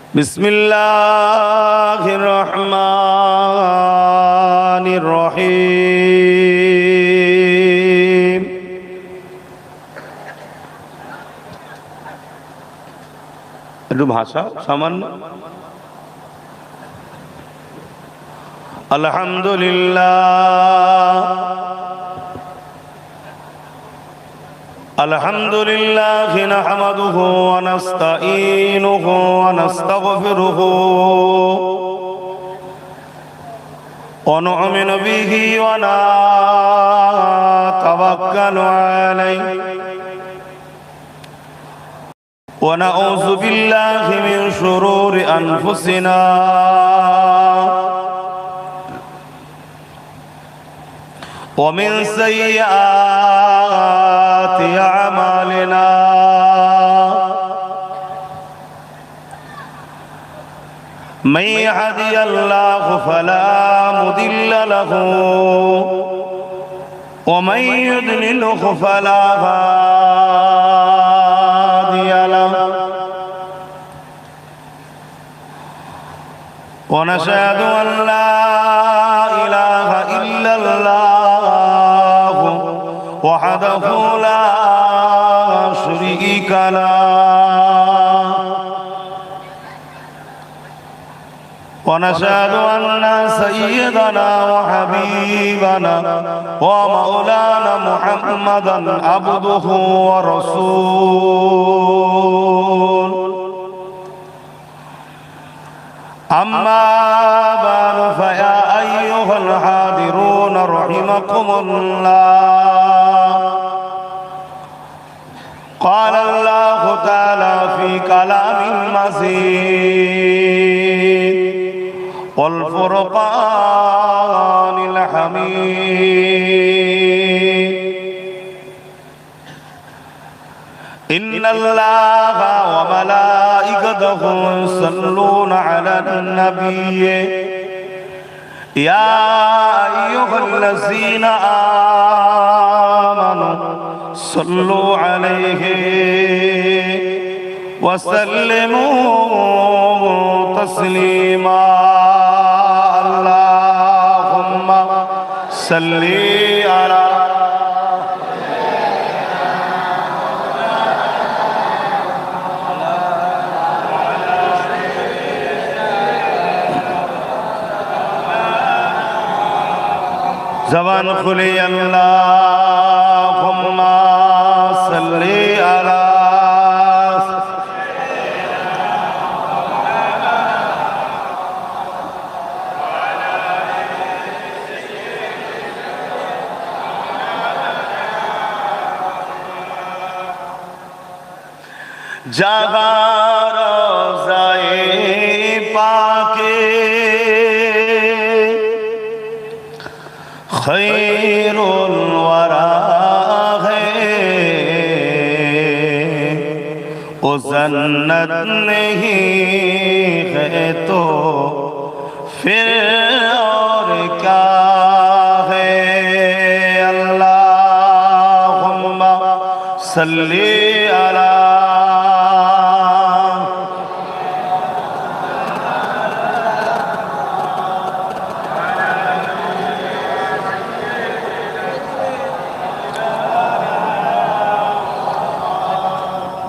بسم الله الرحمن الرحيم একটু ভাষা সামান্য الحمد لله نحمده ونستعينه ونستغفره ونؤمن به ونتوكل عليه ونعوذ بالله من شرور أنفسنا ومن سيئات أعمالنا من يهدي الله فلا مضل له ومن يضلله فلا هادي له ونشهد أن لا إله إلا الله وحده لا شريك له ونشهد أن سيدنا وحبيبنا ومولانا محمدا عبده ورسوله أما بعد فيا أيها الحاضرون رحمكم الله قال الله تعالى في كلام المجيد والفرقان الحميد إن الله وملائكته يصلون على النبي يا أيها الذين آمنوا صلوا عليه وسلموا تسليما اللهم صل على زبان کھلی اللہم صلی علی جہاں روضہ پاک خیر الورا ہے وہ جنت نہیں ہے تو پھر اور کیا ہے اللہم صلی علی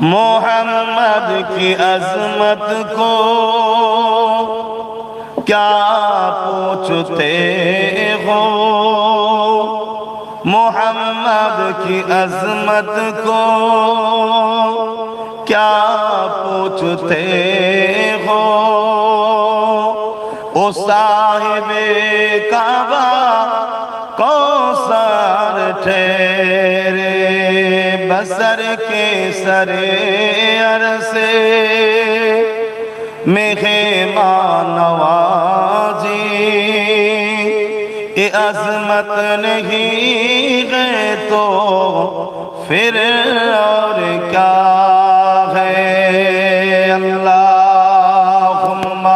محمد کی عظمت کو کیا پوچھتے ہو محمد کی عظمت کو کیا پوچھتے ہو او صاحب کعبہ کوثر ٹھہرے بسر کے سرے عرصے میں خیمہ نوازی اے عظمت نہیں ہے تو پھر اور کیا ہے اللہم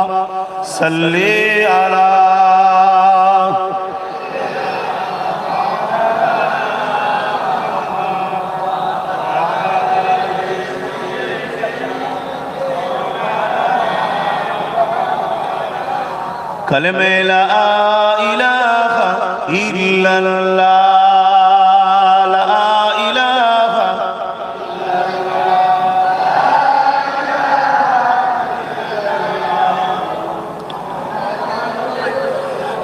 صلی علی कलमे ला इलाहा इल्लल्लाह ला इलाहा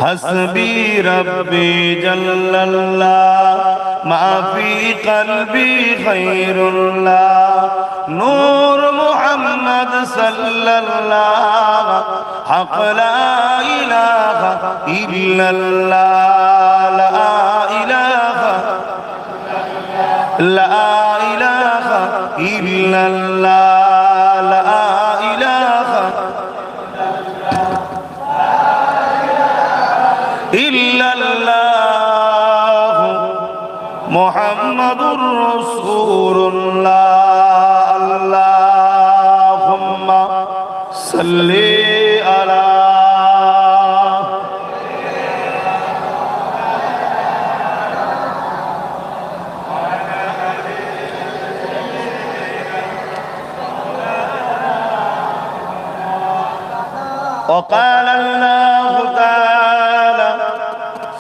हस्बी रब्बी जल्लल्लाह मा फी क़ल्बी खैरुल्लाह नूर मुहम्मद सल्लल्लाह हक़ ला इलाहा इल्लल्लाह ला इलाहा इल्लल्लाह ला इलाहा इल्लल्लाह मुहम्मदुर रसूलुल्लाह अल्लाहुम्मा सल्ली अला وقال الله تعالى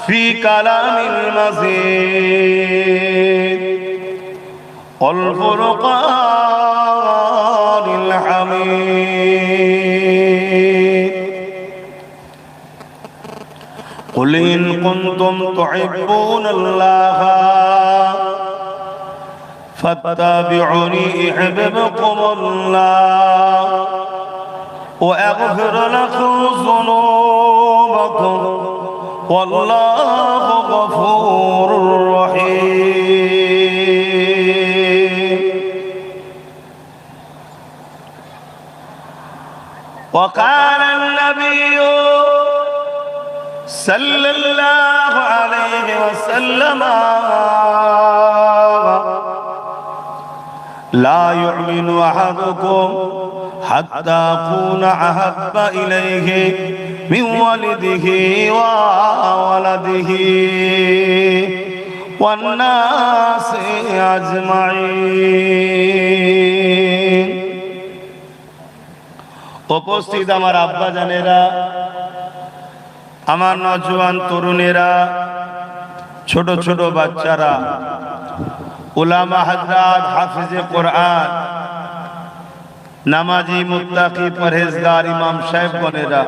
في كلام المزيد والفرقان الحميد قل إن كنتم تحبون الله فاتبعوني يحببكم الله وأغفر لكم ذنوبكم والله غفور رحيم وقال النبي صلى الله عليه وسلم لا يؤمن أحدكم حتى أكون أحب إليه من والده وولده والناس أجمعين উপস্থিত আমার আব্বা জানেরা, আমার নওজোয়ান তরুণেরা, ছোট ছোট বাচ্চারা, উলামা হযরত, হাফিজে কোরআন, নামাজি মুত্তাকি পরহেজগার ইমাম সাহেবগণেরা,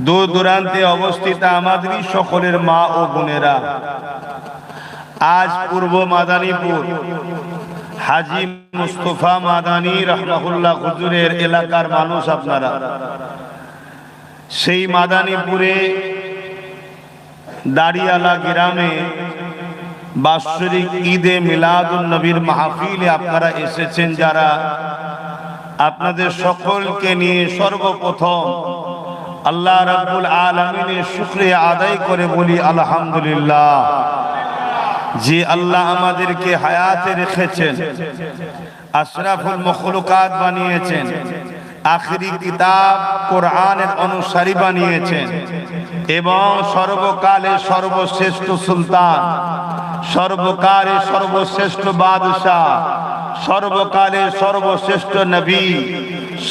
দূর দূরান্তে অবস্থিত আমাদেরই সকলের মা ও বোনেরা, আজ পূর্ব মাদারীপুর হাজী মুস্তাফা মাদানী রাহমাহুল্লাহ হুজুরের এলাকার মানুষ আপনারা, সেই মাদারীপুরে দাড়িয়ালা গ্রামে বাৎসরিক ঈদে মিলাদুন নবীর মাহফিলে আপনারা এসেছেন যারা, আপনাদের সকলকে নিয়ে সর্বপ্রথম আল্লাহ রাব্বুল আলামিনের শুকরিয়া আদায় করে বলি আলহামদুলিল্লাহ, যে আল্লাহ আমাদেরকে হায়াতে রেখেছেন, আশরাফুল মখলুকাত বানিয়েছেন, আখিরি কিতাব কোরআনের অনুসারী বানিয়েছেন এবং সর্বকালের সর্বশ্রেষ্ঠ সুলতান, সর্বকালের সর্বশ্রেষ্ঠ বাদশাহ, সর্বকালের সর্বশ্রেষ্ঠ নবী,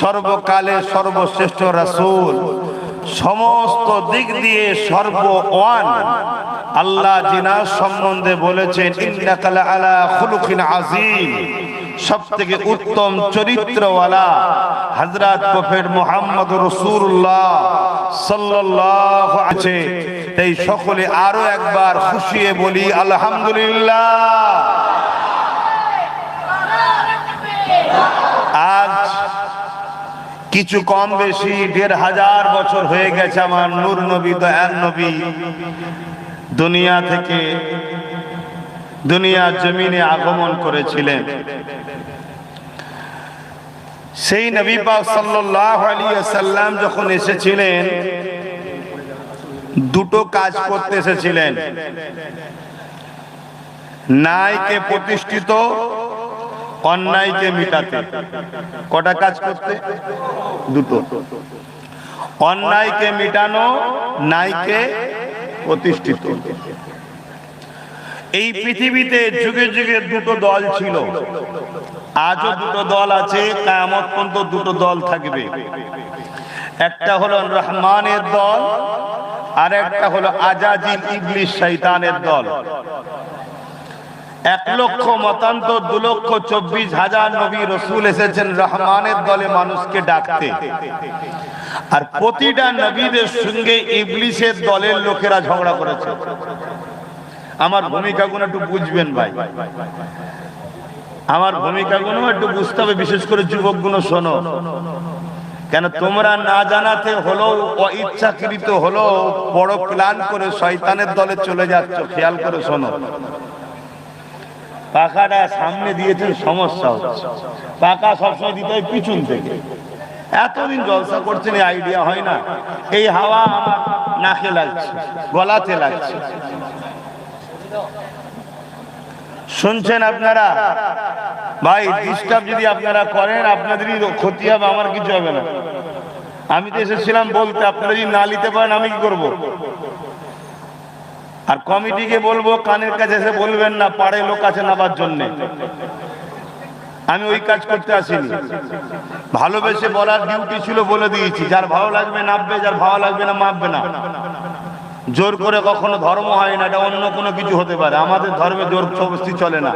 সর্বকালের সর্বশ্রেষ্ঠ রাসূল, সমস্ত দিক দিয়ে সর্বওয়ান আল্লাহ জিনার সম্বন্ধে বলেছেন ইন্নাকা লাআলা খুলুকিন আযীম, সবথেকে উত্তম চরিত্রওয়ালা হযরত প্রফেট মুহাম্মদ রাসূলুল্লাহ সাল্লাল্লাহু আলাইহি। তাই সকলে আরো একবার খুশিয়ে বলি আলহামদুলিল্লাহ। আজ কিছু কম বেশি ১৫০০ বছর হয়ে গেছে আমার নূর নবী দয়ার নবী দুনিয়া থেকে দুনিয়ার জমিনে আগমন করেছিলেন। সেই নবী পাক সাল্লাল্লাহু আলাইহি ওয়াসাল্লাম যখন এসেছিলেন, দুটো কাজ করতে এসেছিলেন, ন্যায়কে প্রতিষ্ঠিত, অন্যায়কে মিটাতে। কটা কাজ করতে? দুটো। অন্যায়কে মিটানো, ন্যায়কে প্রতিষ্ঠিত। এই পৃথিবীতে যুগে যুগে দুটো দল ছিল, আজও দুটো দল আছে, কিয়ামত পর্যন্ত দুটো দল থাকবে। একটা হলো রহমানের দল, আর একটা হলো আজাজিল ইবলিস শয়তানের দল। 1 লক্ষ মতান্তর 2,24,000 নবী রাসূল এসেছেন রহমানের দলে মানুষকে ডাকতে, আর প্রতিটা নবীদের সঙ্গে ইবলিসের দলের লোকেরা ঝগড়া করেছে। আমার ভূমিকাগুলো একটু বুঝবেন ভাই, আমার ভূমিকাগুলো একটু বুঝতে হবে, বিশেষ করে যুবকগুলো শোনো। কেন তোমরা না জানাতে হলো, অইচ্ছাকৃত হলো, বড় প্ল্যান করে শয়তানের দলে চলে যাচ্ছ। খেয়াল করে শোনো, পাখাটা সামনে দিয়েছেন, সমস্যা হচ্ছে। পাকা সবসময় দিতে হয় পিছন থেকে। এতদিন জলসা করছেন, এই আইডিয়া হয় না। এই হাওয়া আমার নাকে লাগছে, গলাতে লাগছে। শুনছেন আপনারা? ভাই ডিস্টার্ব যদি আপনারা করেন, আপনাদেরই ক্ষতি হবে, আমার কিছু হবে না। আমি তো এসেছিলাম বলতে, আপনারা যদি না নিতে পারেন আমি কি করব? আর কমিটিকে বলবো কানের কাছে এসে বলবেন না, পাড়ে লোক আছে নাবার জন্য। আমি ওই কাজ করতে আসিনি, ভালোবেসে বলার ডিউটি ছিল, বলে দিয়েছি। যার ভালো লাগবে নামবে, যার ভালো লাগবে না মাপবে না। জোর করে কখনো ধর্ম হয় না, এটা অন্য কোনো কিছু হতে পারে। আমাদের ধর্মে জোর জবরদস্তি চলে না।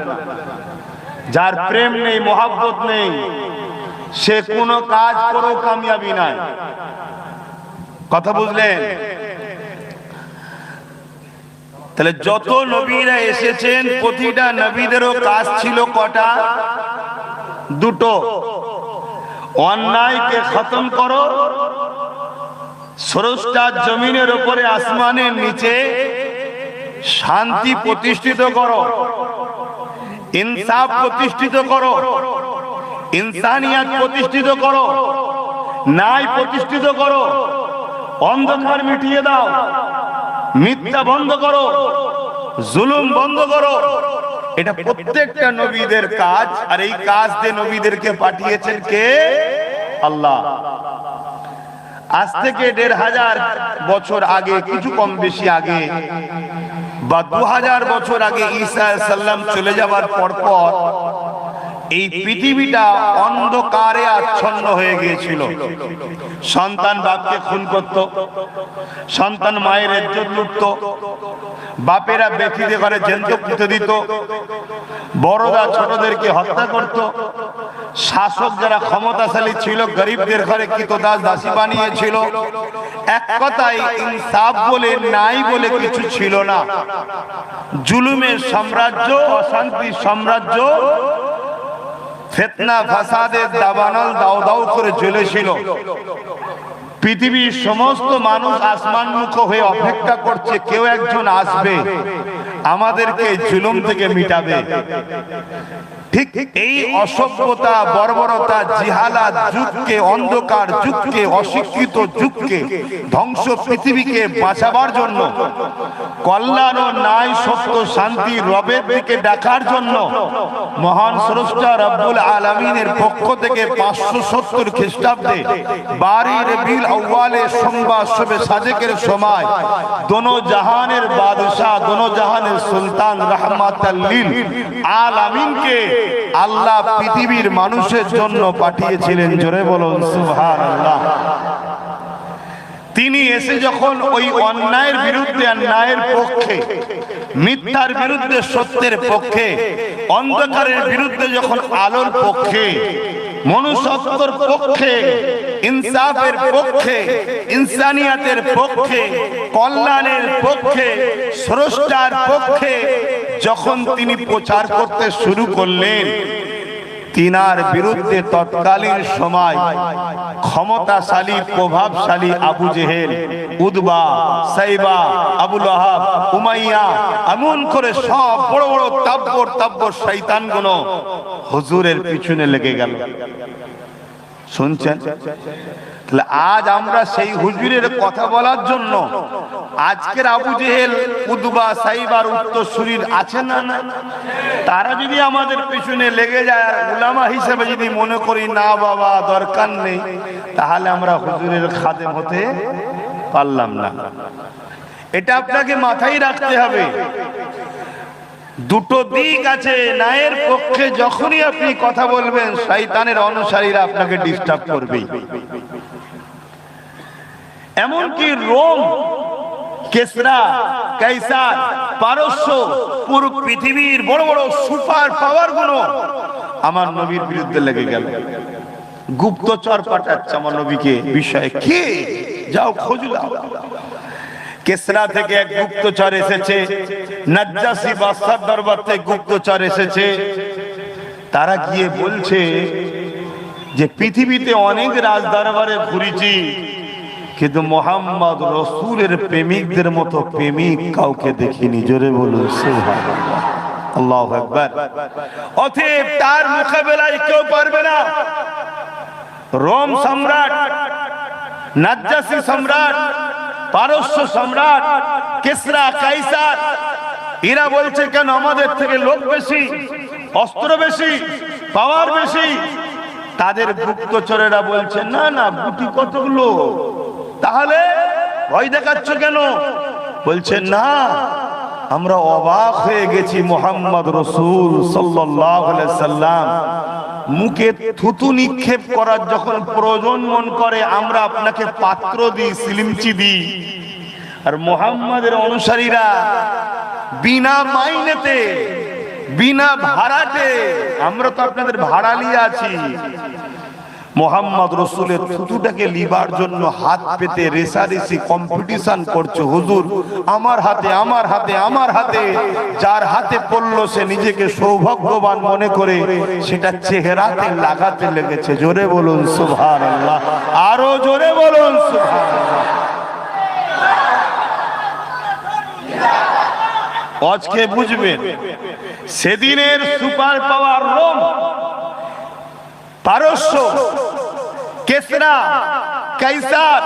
যার প্রেম নেই, মহাব্বত নেই, সে কোনো কাজ করেও কামিয়াবি নাই। কথা বুঝলেন? তাহলে যত নবীরা এসেছেন, প্রতিটা নবীদেরও কাজ ছিল কটা? দুটো। অন্যায়কে খতম করো, স্রষ্টার জমিনের উপরে আসমানের নিচে শান্তি প্রতিষ্ঠিত করো, ইনসাফ প্রতিষ্ঠিত করো, ইনসানিয়াত প্রতিষ্ঠিত করো, ন্যায় প্রতিষ্ঠিত করো, অন্ধকার মিটিয়ে দাও, মিথ্যা বন্ধ করো, জুলুম বন্ধ করো। এটা প্রত্যেকটা নবীদের কাজ। আর এই কাজ দিয়ে নবীদেরকে পাঠিয়েছেন কে? আল্লাহ। আজ থেকে 1,500 বছর আগে, কিছু কম বেশি আগে, বা 2000 বছর আগে ঈসা আলাইহিস সালাম চলে যাবার পর এই পৃথিবীটা অন্ধকারে আচ্ছন্ন হয়ে গিয়েছিল। সন্তান বাপকে খুন করত, সন্তান মায়ের ইজ্জত লুটত, বাপেরা ব্যক্তিদের ঘরে জ্যান্ত পুঁতে দিত, বড়রা ছোটদেরকে হত্যা করত, শাসক যারা ক্ষমতাশালী ছিল গরিবদের ঘরে কৃতদাস দাসী বানিয়েছিল। এক কথায় ইনসাফ বলে নাই বলে কিছু ছিল না। জুলুমের সাম্রাজ্য, অশান্তির সাম্রাজ্য, ফিতনা ফাসাদের দাবানল দাও দাও করে জ্বলেছিল। পৃথিবীর সমস্ত মানুষ আসমানমুখ হয়ে অপেক্ষা করছে, কেউ একজন আসবে আমাদেরকে জুলুম থেকে মিটাবে। ঠিক এই অসভ্যতা, বর্বরতা, জিহালাত যুগকে, অন্ধকার যুগকে, অশিক্ষিত যুগকে, ধ্বংস পৃথিবীকে বাঁচাবার জন্য, কল্যাণ ও ন্যায়, সত্য, শান্তি, রবের দিকে ডাকার জন্য মহান স্রষ্টা রব্বুল আলামিনের পক্ষ থেকে 570 খ্রিস্টাব্দে 12 রবিউল আউয়ালে সোমবার শবে সাদেকের সময় দোনো জাহানের বাদশা, দোনো জাহানের সুলতান রাহমাতাল লিল আলামিনকে আল্লাহ পৃথিবীর মানুষের জন্য পাঠিয়েছিলেন। জোরে বলুন সুবহানাল্লাহ। তিনি এসে যখন ওই অন্যায়ের বিরুদ্ধে ন্যায়ের পক্ষে, মিথ্যার বিরুদ্ধে সত্যের পক্ষে, অন্ধকারের বিরুদ্ধে যখন আলোর পক্ষে, মনুষ্যত্বের পক্ষে, ইনসাফের পক্ষে, ইনসানিয়াতের পক্ষে, কল্যাণের পক্ষে, স্রষ্টার পক্ষে যখন তিনি প্রচার করতে শুরু করলেন, তিনার বিরুদ্ধে তৎকালীন সময় ক্ষমতাশালী, প্রভাবশালী আবু জেহেল, উদবা, সাইবা, আবু লাহাব, উমাইয়া, এমন করে সব বড় বড় তাব্বর শয়তানগুলো হুজুরের পিছনে লেগে গেল। শুনছেন? তাহলে আজ আমরা সেই হুজুরের কথা বলার জন্য আজকের আবু জেহেল, উদবা, সাইবার উত্তরসূরির আছে না? তারা যদি আমাদের পিছনে লেগে যায়, আর উলামা হিসেবে যদি মনে করি না বাবা দরকার নেই, তাহলে আমরা হুজুরের খাদেম হতে পারলাম না। এটা আপনাকে মাথায় রাখতে হবে। দুটো দিক আছে। ন্যায়ের পক্ষে যখনই আপনি কথা বলবেন, শয়তানের অনুসারীরা আপনাকে ডিস্টার্ব করবে। এমনকি রোম, কেসরা, কাইসার, পারস্য, পুরো পৃথিবীর বড় বড় সুপার পাওয়ার গুলো আমার নবীর বিরুদ্ধে লেগে গেল। গুপ্তচর পাঠাচ্ছে আমার নবীকে বিষয়ে, কে যাও খোঁজ লাও। কেসরা থেকে এক গুপ্তচর এসেছে, নাজ্জাসী বাদশার দরবার থেকে গুপ্তচর এসেছে। তারা গিয়ে বলছে যে পৃথিবীতে অনেক রাজ দরবারে ঘুরেছি, কিন্তু মোহাম্মদ রসুলের প্রেমিকদের মতো প্রেমিক কাউকে দেখিনি। জোরে বলুন সুবহানাল্লাহ, আল্লাহু আকবার। অতএব তার মোকাবেলায় কেউ পারবে না। রোম সম্রাট, নাজ্জাসী সম্রাট, পারস্য সম্রাট, কেসরা, কাইসার, এরা বলছে কেন আমাদের থেকে লোক বেশি, অস্ত্র বেশি, পাওয়ার বেশি। তাদের গুপ্তচরেরা বলছে না না, গুটি কতগুলো, তাহলে ভয় দেখাচ্ছ কেন? বলছে না, আমরা অবাক হয়ে গেছি, মুহাম্মদ রাসূল সাল্লাল্লাহু আলাইহি সাল্লাম মুখে থুতু নিক্ষেপ করার যখন প্রয়োজন মন করে আমরা আপনাকে পাত্র দিই, সিলিমচি দিই। আর মুহাম্মাদের অনুসারীরা বিনা মাইনেতে, বিনা ভাড়াতে, আমরা তো আপনাদের ভাড়া নিয়ে আছি, মোহাম্মদ রসুলের থুতুটাকে লিবার জন্য হাত পেতে রেসারেসি কম্পিটিশন করছে। হুজুর আমার হাতে, আমার হাতে, আমার হাতে। যার হাতে পড়লো সে নিজেকে সৌভাগ্যবান মনে করে সেটা চেহারাতে লাগাতে লেগেছে। জোরে বলুন সুবহানাল্লাহ, আরো জোরে বলুন সুবহানাল্লাহ। আজকে বুঝবেন সেদিনের সুপার পাওয়ার রোম, পারস্য, কেসরা, কাইসার,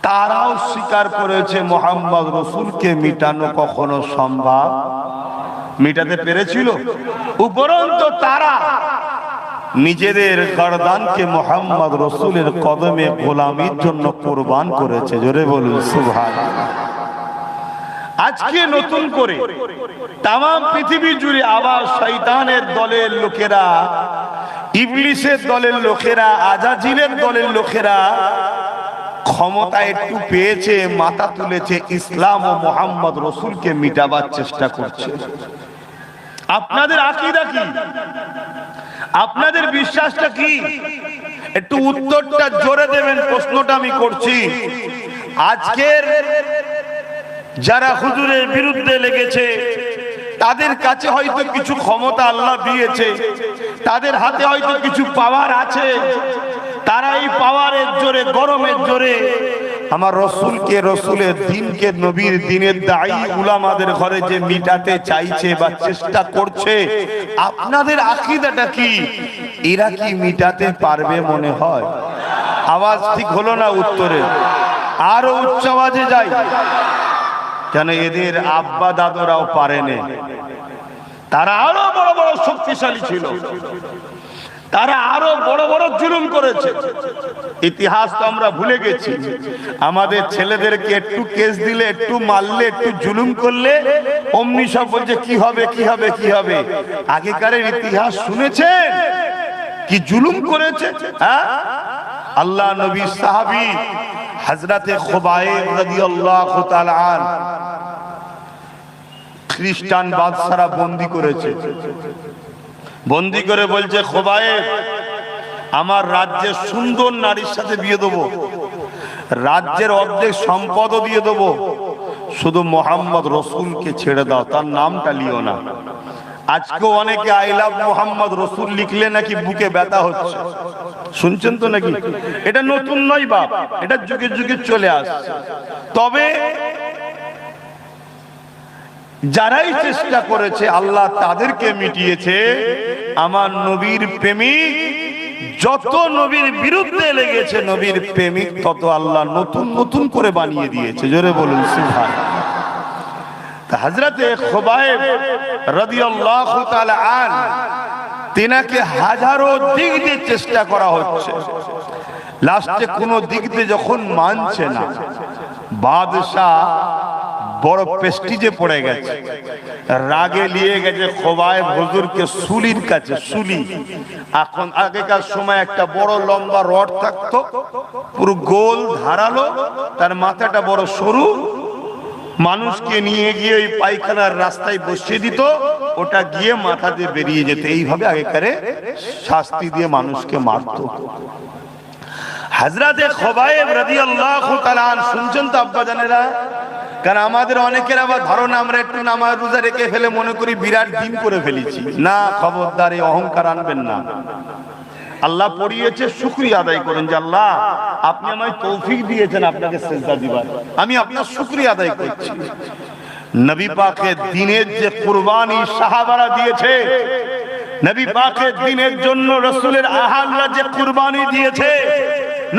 তারাও স্বীকার করেছে মোহাম্মদ রসুলকে মিটানো কখনো সম্ভব। মিটাতে পেরেছিল? উপরন্তু তারা নিজেদের গর্দানকে মোহাম্মদ রসুলের কদমে গোলামির জন্য কোরবান করেছে। জোরে বলুন সুবহানাল্লাহ। আজকে নতুন করে তাম পৃথিবী জুড়ে আবার শয়তানের দলের লোকেরা, ইবলিসের দলের লোকেরা, আজাজিলের দলের লোকেরা ক্ষমতা একটু পেয়েছে, মাথা তুলেছে, ইসলাম ও মোহাম্মদ রসুলকে মিটাবার চেষ্টা করছে। আপনাদের আকীদা কি? আপনাদের বিশ্বাসটা কি? একটু উত্তরটা জোরে দেবেন, প্রশ্নটা আমি করছি। আজকের যারা হুজুরের বিরুদ্ধে লেগেছে তাদের কাছে হয়তো কিছু ক্ষমতা আল্লাহ দিয়েছে, তাদের হাতে হয়তো কিছু পাওয়ার আছে, তারা এই পাওয়ারের জোরে, গরমের জোরে আমার রসুলকে, রসুলের দিনকে, নবীর দিনের দায়ী উলামাদের ঘরে যে মিটাতে চাইছে বা চেষ্টা করছে। আপনাদের আকীদাটা কি? এরা কি মিটাতে পারবে মনে হয়? আওয়াজ ঠিক হলো না উত্তরে, আরো উচ্চ আওয়াজে যাই। কেন এদের আব্বা দাদরাও পারেনি, তারা আরো বড় বড় শক্তিশালী ছিল, তারা আরো বড় বড় জুলুম করেছে। ইতিহাস তো আমরা ভুলে গেছি। আমাদের ছেলেদেরকে একটু কেস দিলে, একটু মারলে, একটু জুলুম করলে অমনি সব বলছে কি হবে, কি হবে, কি হবে। আগেকারের ইতিহাস শুনেছেন কি জুলুম করেছে? হ্যাঁ, আল্লাহ নবী সাহাবী হযরতে খুবাইব রাদিয়াল্লাহু তাআলা আন খ্রিস্টান বাদশারা বন্দী করেছে। বন্দী করে বলছে, খুবাইব আমার রাজ্যের সুন্দর নারীর সাথে বিয়ে দেবো, রাজ্যের অর্ধেক সম্পদও দিয়ে দেবো, শুধু মোহাম্মদ রসুলকে ছেড়ে দাও, তার নামটা লিও না। আজকে অনেকে আই লাভ মোহাম্মদ রসুল লিখলে নাকি বুকে ব্যথা হচ্ছে, শুনছেন তো নাকি? এটা নতুন নয় বাপ, এটা যুগে যুগে চলে আসছে। তবে যারাই চেষ্টা করেছে আল্লাহ তাদেরকে মিটিয়েছে। আমার নবীর প্রেমিক যত নবীর বিরুদ্ধে লেগেছে, নবীর প্রেমিক তত আল্লাহ নতুন নতুন করে বানিয়ে দিয়েছে। জোরে বলুন সুবহানাল্লাহ। হযরতে খুবাইব রাদিয়াল্লাহু তাআলা আন, তিনাকে হাজারো দিক দিয়ে চেষ্টা করা হচ্ছে, লাস্টে কোনো দিক দিয়ে যখন মানছে না, বাদশাহ বড় পেস্টিজে পড়ে গেছে, রাগে নিয়ে গেছে খোবায়েব হুজুরকে সুলির কাছে। সুলি এখন, আগেকার সময় একটা বড় লম্বা রড থাকতো, পুরো গোল ধারালো, তার মাথাটা বড় সরু, মানুষকে নিয়ে গিয়ে ওই পায়খানার রাস্তায় বসিয়ে দিত, ওটা গিয়ে মাথা দিয়ে বেরিয়ে যেত। এইভাবে আগেকারে শাস্তি দিয়ে মানুষকে মারত। হযরতে খোবায়েব রাদিয়াল্লাহু তাআলা আনহু, শুনছেন তো আব্বাজানেরা? কারণ আমাদের অনেকের আবার ধারণা আমরা একটু নামাজ রোজা রেখে ফেলে মনে করি বিরাট দিন করে ফেলেছি। না, খবরদার, এই অহংকার আনবেন না। আল্লাহ পড়িয়েছে, শুকরিয়া আদায় করেন যে আল্লাহ আপনি আমায় তৌফিক দিয়েছেন আপনাকে সিজদা দিবার, আমি আপনার শুকরিয়া আদায় করছি। নবী পাকের দ্বীনের যে কুরবানি সাহাবারা দিয়েছে, নবী পাকের দ্বীনের জন্য রাসূলের আহলরা যে কুরবানি দিয়েছে,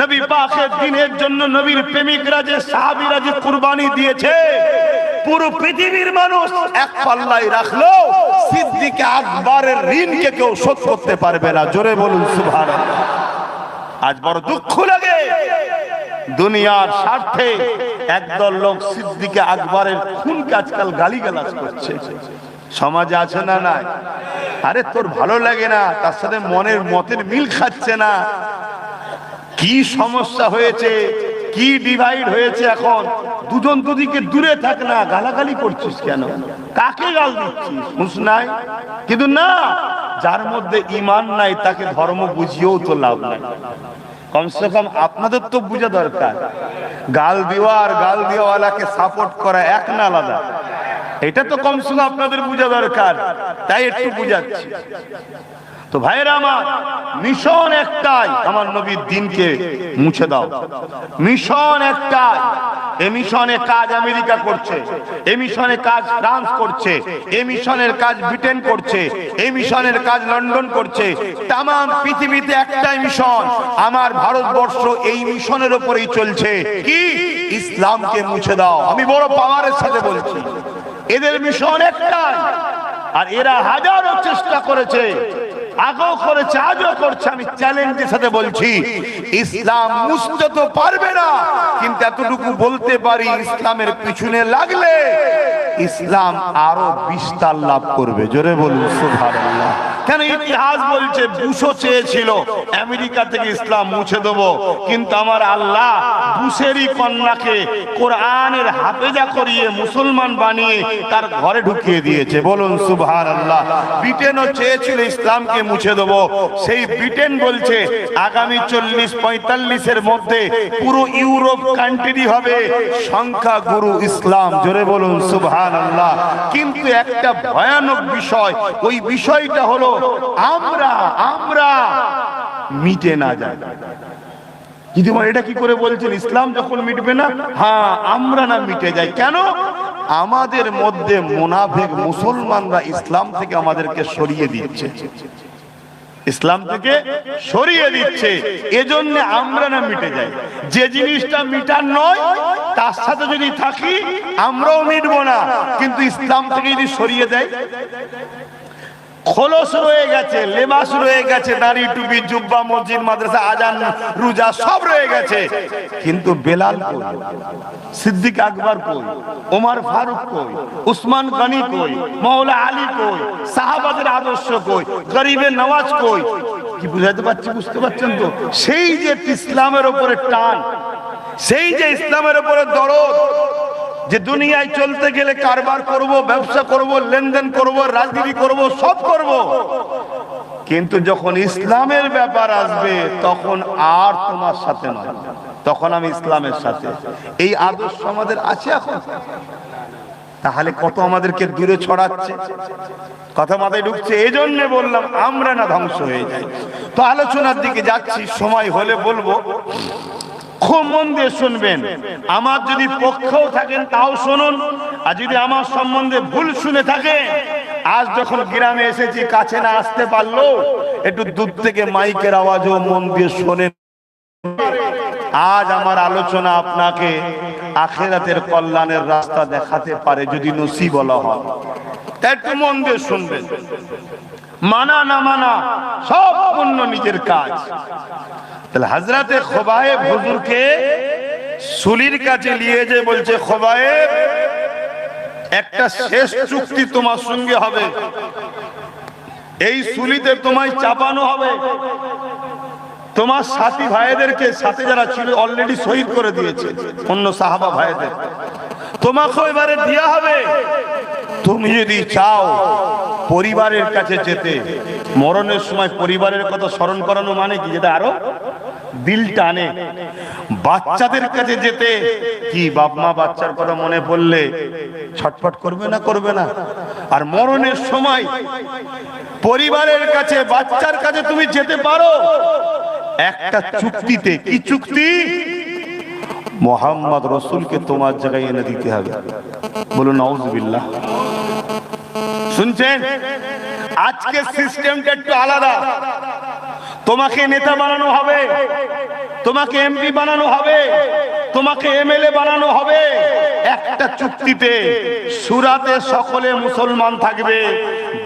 নবী পাকের দ্বীনের জন্য নবীর প্রেমিকরা যে সাহাবীরা যে কুরবানি দিয়েছে, পুরো পৃথিবীর মানুষ এক পাল্লায় রাখলো, সিদ্দিক আকবরের ঋণকে কেউ শোধ করতে পারবে না। জোরে বলুন সুবহানাল্লাহ। আজ বড় দুঃখ লাগে, দুনিয়ার স্বার্থে একদল লোক সিদ্দিক আকবরের খুনকে আজকাল গালিগালাজ করছে। সমাজে আছে না নাই? আরে তোর ভালো লাগে না, তার সাথে মতের মিল খাচ্ছে না, কি সমস্যা হয়েছে, কি ডিভাইড হয়েছে, এখন দুজন দুদিকে দূরে থাক না, গালাগালি করছিস কেন? কাকে গাল দিচ্ছিস? বুঝ নাই? কিন্তু না, যার মধ্যে ঈমান নাই তাকে ধর্ম বুঝিয়েও তো লাভ নাই। কমসে কম আপনাদের তো বুঝা দরকার, গাল দেওয়া আর গাল দেওয়ালাকে সাপোর্ট করা এক না আলাদা, এটা তো কমসে কম আপনাদের বুঝা দরকার। তাই একটু বুঝাচ্ছি। তো ভাইরা আমার, মিশন একটাই, আমার নবীর দ্বীনকে মুছে দাও। মিশন একটাই। এই মিশনে কাজ আমেরিকা করছে, এই মিশনে কাজ ফ্রান্স করছে, এই মিশনের কাজ ব্রিটেন করছে, এই মিশনের কাজ লন্ডন করছে। তাম পৃথিবীতে একটাই মিশন, আমার ভারতবর্ষ এই মিশনের উপরেই চলছে। কি? ইসলামকে মুছে দাও। আমি বড় পাওয়ারের সাথে বলছি, এদের মিশন একটাই। আর এরা হাজারো চেষ্টা করেছে, আগেও করেছে, আজও করছে। আমি চ্যালেঞ্জের সাথে বলছি, ইসলাম মুছতে তো পারবে না, কিন্তু এতটুকু বলতে পারি, ইসলামের পিছনে লাগলে ইসলাম আরো বিস্তার লাভ করবে। জোরে বলুন সুবহানাল্লাহ। কেন? ইতিহাস বলছে বুশও চেয়েছিল আমেরিকা থেকে ইসলাম মুছে দেবো, কিন্তু আমার আল্লাহ বুশেরই কন্যাকে কোরআনের হাফেজা করিয়ে মুসলমান বানিয়ে তার ঘরে ঢুকিয়ে দিয়েছে। বলুন সুবহানাল্লাহ। ব্রিটেনও চেয়েছিল ইসলামকে মুছে দেবো, সেই ব্রিটেন বলছে আগামী 40-45-এর মধ্যে পুরো ইউরোপ কান্ট্রি হবে সংখ্যা গুরু ইসলাম। জোরে বলুন সুবহানাল্লাহ। কিন্তু একটা ভয়ানক বিষয়, ওই বিষয়টা হলো আমরা মিটে না যায়। যদি এটা কি করে বলছেন ইসলাম যখন মিটবে না? হ্যাঁ, আমরা না মিটে যাই। কেন? আমাদের মধ্যে মুনাফিক মুসলমানরা ইসলাম থেকে আমাদেরকে সরিয়ে দিচ্ছে, ইসলাম থেকে সরিয়ে দিচ্ছে, এজন্য আমরা না মিটে যাই। যে জিনিসটা মিটার নয় তার সাথে যদি থাকি আমরাও মিটবো না, কিন্তু ইসলাম থেকে যদি সরিয়ে দেয়, খোলস রয়ে গেছে, লেবাস রয়ে গেছে, দাড়ি টুপি জুব্বা মসজিদ মাদ্রাসা আজান রোজা সব রয়ে গেছে, কিন্তু বেলাল কই, সিদ্দিক আকবর কই, ওমর ফারুক কই, উসমান গনি কই, মাওলা আলী কই, সাহাবাদের আদর্শ কই, গরিবের নওয়াজ কই? কি বুঝাতে পারছি? বুঝতে পারছেন তো? সেই যে ইসলামের উপরে টান, সেই যে ইসলামের উপরে দরদ, যে দুনিয়ায় চলতে গেলে কারবার করব, ব্যবসা করব, লেনদেন করব, রাজনীতি করব, সব করব, কিন্তু যখন ইসলামের ব্যাপার আসবে তখন আর তোমার সাথে নয়, তখন আমি ইসলামের সাথে। এই আদর্শ আমাদের আছে এখন? তাহলে কত আমাদেরকে দূরে ছড়াচ্ছে, কথা মাথায় ঢুকছে। এই জন্য বললাম আমরা না ধ্বংস হয়ে যাই। তো আলোচনার দিকে যাচ্ছি, সময় হলে বলবো। খুব মন দিয়ে শুনবেন, আমার যদি পক্ষেও থাকেন তাও শুনুন, আর যদি আমার সম্বন্ধে ভুল শুনে থাকেন, আজ যখন গ্রামে এসেছি কাছে না আসতে পারলো, একটু দূর থেকে মাইকের আওয়াজও মন দিয়ে শোনেন। আজ আমার আলোচনা আপনাকে আখিরাতের কল্যাণের রাস্তা দেখাতে পারে যদি নসিব বলা হয়। একটু মন দিয়ে শুনবেন। মানা না মানা সব পূর্ণ নিজের কাজ। তাহলে হযরতে খোবায়েব হুজুরকে সুলির কাছে নিয়ে যে বলছে, খোবায়েব একটা শেষ চুক্তি তোমার সঙ্গে হবে, এই সুলিতে তোমায় চাপানো হবে। তোমার সাথী ভাইদেরকে, সাথে যারা ছিল অলরেডি শহীদ করে দিয়েছে অন্য সাহাবা ভাইদের, তোমাকে এবারে দেয়া হবে। তুমি যদি চাও পরিবারের কাছে যেতে, মরণের সময় পরিবারের কথা স্মরণ করানো মানে কি, যেটা আরো দিল টানে। বাচ্চাদের কাছে যেতে কি, বাপ মা বাচ্চার কথা মনে পড়লে ছটফট করবে না, করবে না? আর মরণের সময় পরিবারের কাছে, বাচ্চার কাছে তুমি যেতে পারো একটা চুক্তিতে। কি চুক্তি? মোহাম্মদ রসুলকে তোমার জায়গায় এনে দিতে হবে। বলুন নাউজুবিল্লাহ। শুনছেন? আজকে সিস্টেমটা একটু আলাদা। তোমাকে নেতা বানানো হবে, তোমাকে এমপি বানানো হবে, তোমাকে এমএলএ বানানো হবে একটা চুক্তিতে। সূরাতে সকলে মুসলমান থাকবে,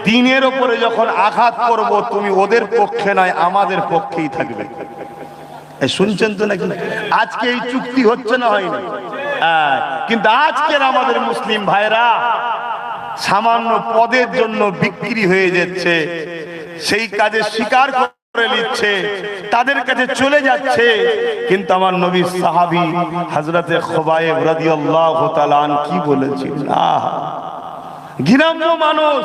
দিনের উপরে যখন আঘাত করব তুমি ওদের পক্ষে নয় আমাদের পক্ষেই থাকবে। শুনছেন তো নাকি? আজকে এই চুক্তি হচ্ছে না, হয়নি? কিন্তু আজকের আমাদের মুসলিম ভাইরা সামান্য পদের জন্য বিক্রি হয়ে যাচ্ছে, সেই কাজে স্বীকার করে নিচ্ছে, তাদের কাছে চলে যাচ্ছে। কিন্তু আমার নবী সাহাবী হযরতে খুবাইব রাদিয়াল্লাহু তাআলা আন কি বলেছেন? গ্রাম্য মানুষ,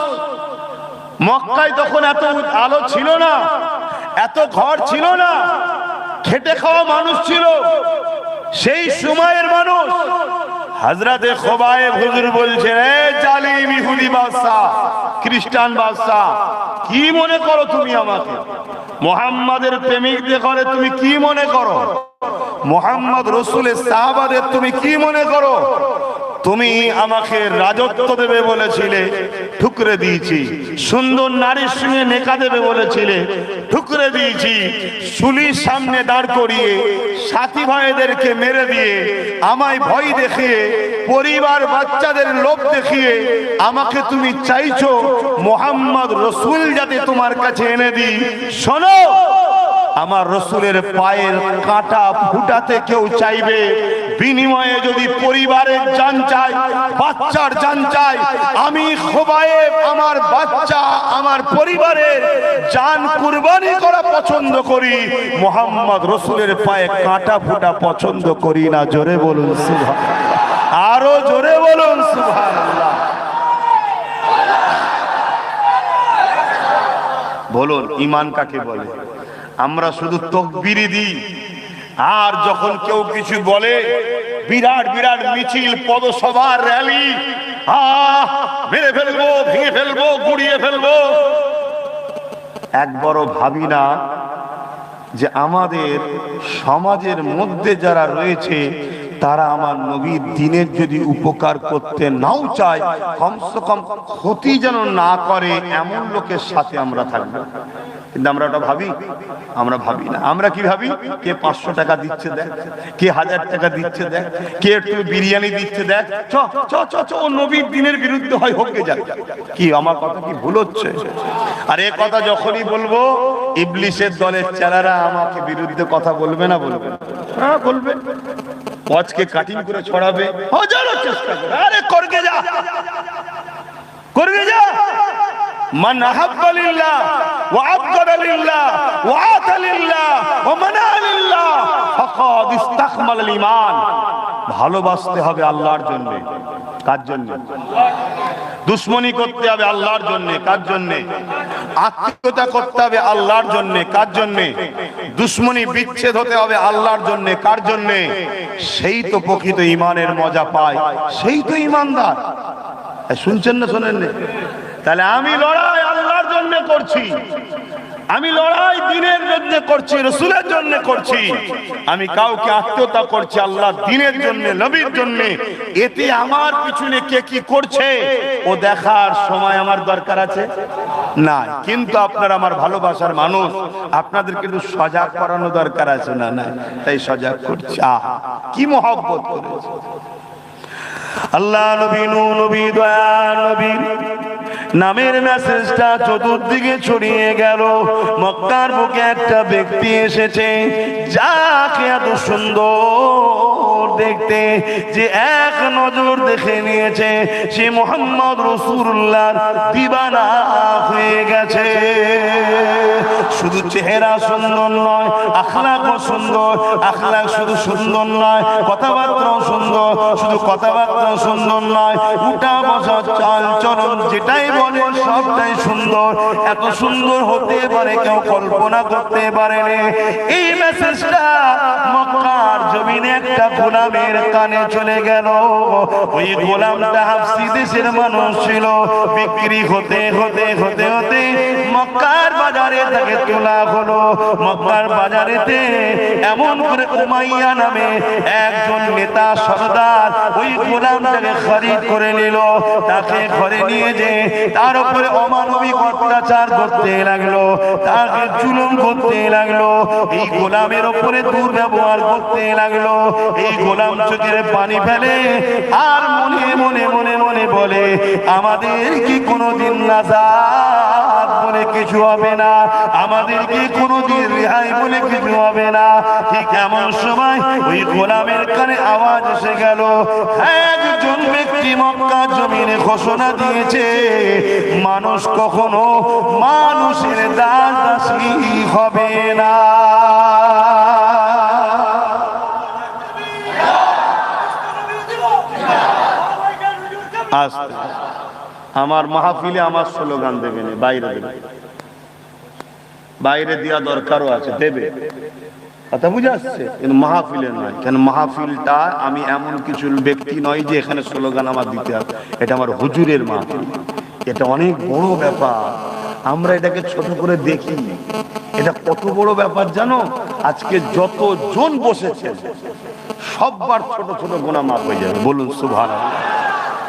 মক্কায় তখন এত আলো ছিল না, এত ঘর ছিল না, খেটে খাওয়া মানুষ ছিল সেই সময়ের মানুষ। হযরতে খুবাইব হুজুর বলছেন, এ জালিম ইহুদি বাদশা, খ্রিস্টান বাদশা, কি মনে করো তুমি আমাকে? মুহাম্মাদের প্রেমিকদের ঘরে তুমি কি মনে করো? মুহাম্মদ রাসূলের সাহাবাদের তুমি কি মনে করো? তুমি আমাকে রাজত্ব দেবে বলেছিলে, ঠুকরে দিয়েছি। সুন্দর নারীর সঙ্গে নেকা দেবে বলেছিলে, ঠুকরে দিয়েছি। সুলির সামনে দাঁড় করিয়ে সাথী ভাইদেরকে মেরে দিয়ে, আমায় ভয় দেখিয়ে, পরিবার বাচ্চাদের লোভ দেখিয়ে আমাকে তুমি চাইছো মুহাম্মদ রাসূল যাতে তোমার কাছে এনে দিই। শোনো, আমার রাসূলের পায়ের কাঁটা ফুটাতে কেউ চাইবে, বিনিময়ে যদি পরিবারের জান চাই, বাচ্চার জান চাই, আমি খুবাইব আমার বাচ্চা, আমার পরিবারের জান কুরবানি করা পছন্দ করি, মুহাম্মদ রাসূলের পায়ে কাঁটা ফুটা পছন্দ করি না। জোরে বলুন সুবহানাল্লাহ, আরো জোরে বলুন সুবহানাল্লাহ। বলুন ঈমান কাকে বলে? আমরা শুধু তাকবীর দিই, আর যখন কেউ কিছু বলে বিরাট বিরাট মিছিল, পদসভা, র্যালি, মেরে ফেলবো, ভেঙে ফেলবো, গুড়িয়ে ফেলবো। একবারও ভাবি না যে আমাদের সমাজের মধ্যে যারা রয়েছে তারা আমার নবীর দিনের যদি উপকার করতে নাও চায়, কমসে কম ক্ষতি যেন না করে এমন লোকের সাথে আমরা থাকবো। কিন্তু আমরা ওটা ভাবি? আমরা ভাবি না। আমরা কি ভাবি? কে 500 টাকা দিচ্ছে দেখ, কে 1000 টাকা দিচ্ছে দেখ, কে একটু বিরিয়ানি দিচ্ছে দেখ, চ চ চ চ, ও নবীর দিনের বিরুদ্ধে হয়, হোকে যাক। কি আমার কথা কি ভুল হচ্ছে? আর এই কথা যখনই বলবো, ইবলিসের দলের চেলারা আমাকে বিরুদ্ধে কথা বলবে না? বলবে, হ্যাঁ বলবে। ওয়াজকে কাটিং করে ছড়াবে, হাজারো চেষ্টা করে। আরে করকে যা, করকে যা। মান আহাব্বা লিল্লাহ ওয়া আবগাদা লিল্লাহ ওয়া আতা লিল্লাহ ওয়া মানা লিল্লাহ ফাকাদ ইস্তাকমালাল ঈমান। ভালোবাসতে হবে আল্লাহর জন্য। কার জন্য? দুশমনি করতে হবে আল্লাহর জন্য। কার জন্য? আত্মীয়তা করতে হবে আল্লাহর জন্য। কার জন্য? দুশমনি বিচ্ছেদ হতে হবে আল্লাহর জন্য। কার জন্য? সেই তো প্রকৃত ঈমানের মজা পায়, সেই তো ঈমানদার। শুনছেন না? শোনেন না? তাহলে আমি লড়াই আল্লাহর জন্য করছি, আমি লড়াই দিনের জন্য করছি, রাসূলের জন্য করছি। আমি কাউকে আত্মীয়তা করছি আল্লাহ দিনের জন্য, নবীর জন্য। এতে আমার পিছনে কে কি করছে ও দেখার সময় আমার দরকার আছে না। কিন্তু আপনারা আমার ভালোবাসার মানুষ, আপনাদের কিন্তু সজাগ করানো দরকার আছে না? না, তাই সজাগ করছি। কি মহব্বত করেছে আল্লাহ নবী, নবী, দয়া নবী নামের মেসেজটা চতুর্দিকে ছড়িয়ে গেল। মক্কার বুকে একটা ব্যক্তি এসেছে যাকে এত সুন্দর দেখতে যে এক নজর দেখে নিয়েছে সে মুহাম্মদ রাসূলুল্লাহর দিবানা হয়ে গেছে। শুধু চেহারা সুন্দর নয়, আখলাকও সুন্দর। আখলাক শুধু সুন্দর নয়, কথাবার্তাও সুন্দর। শুধু কথাবার্তা সুন্দর নয়, উঠা বসা চাল চলন যেটাই বলে সবটাই সুন্দর। এত সুন্দর হতে পারে কেউ কল্পনা করতে পারেনি। এই মেসেজটা মক্কার জমিনে একটা গোলামের কানে চলে গেল। ওই গোলামটা হাবশী দেশের মানুষ ছিল। বিক্রি হতে হতে হতে হতে মক্কার বাজারে তাকে তোলা হলো। মক্কার বাজারেতে এমন করে উমাইয়া নামে একজন নেতা সরদার ওই গোলামটাকে খরিদ করে নিল। তাকে ঘরে নিয়ে যে তার উপরে অমানবিক অত্যাচার করতে লাগলো, তাকে জুলুম করতে লাগলো, এই গোলামের উপরে দুর্ব্যবহার করতে লাগলো। এই গোলাম চোখের পানি ফেলে আর মনে মনে মনে মনে বলে, আমাদের কি কোনোদিন নাজাত বলে কিছু হবে না, আমাদের কি কোনোদিন রেহাই বলে কিছু হবে না। ঠিক এমন সময় ওই গোলামের কানে আওয়াজ এসে গেল, একজন ব্যক্তি মক্কা জমিনে ঘোষণা দিয়েছে, মানুষ কখনো মানুষের দাসী হবে না। আমার মাহফিলে আমার স্লোগান দেবে না, বাইরে দেবে, বাইরে দেওয়া দরকারও আছে, দেবে, কথা বুঝে আসছে, কিন্তু মাহফিলে নয়। কেন মাহফিলটা আমি এমন কিছু ব্যক্তি নয় যে এখানে স্লোগান আমার দিতে হবে। এটা আমার হুজুরের মাহফিল, এটা অনেক বড় ব্যাপার। আমরা এটাকে ছোট করে দেখি, এটা কত বড় ব্যাপার জানো? আজকে যতজন বসেছেন সববার ছোট ছোট গুনাহ মাফ হয়ে যাবে। বলুন সুবহানাল্লাহ।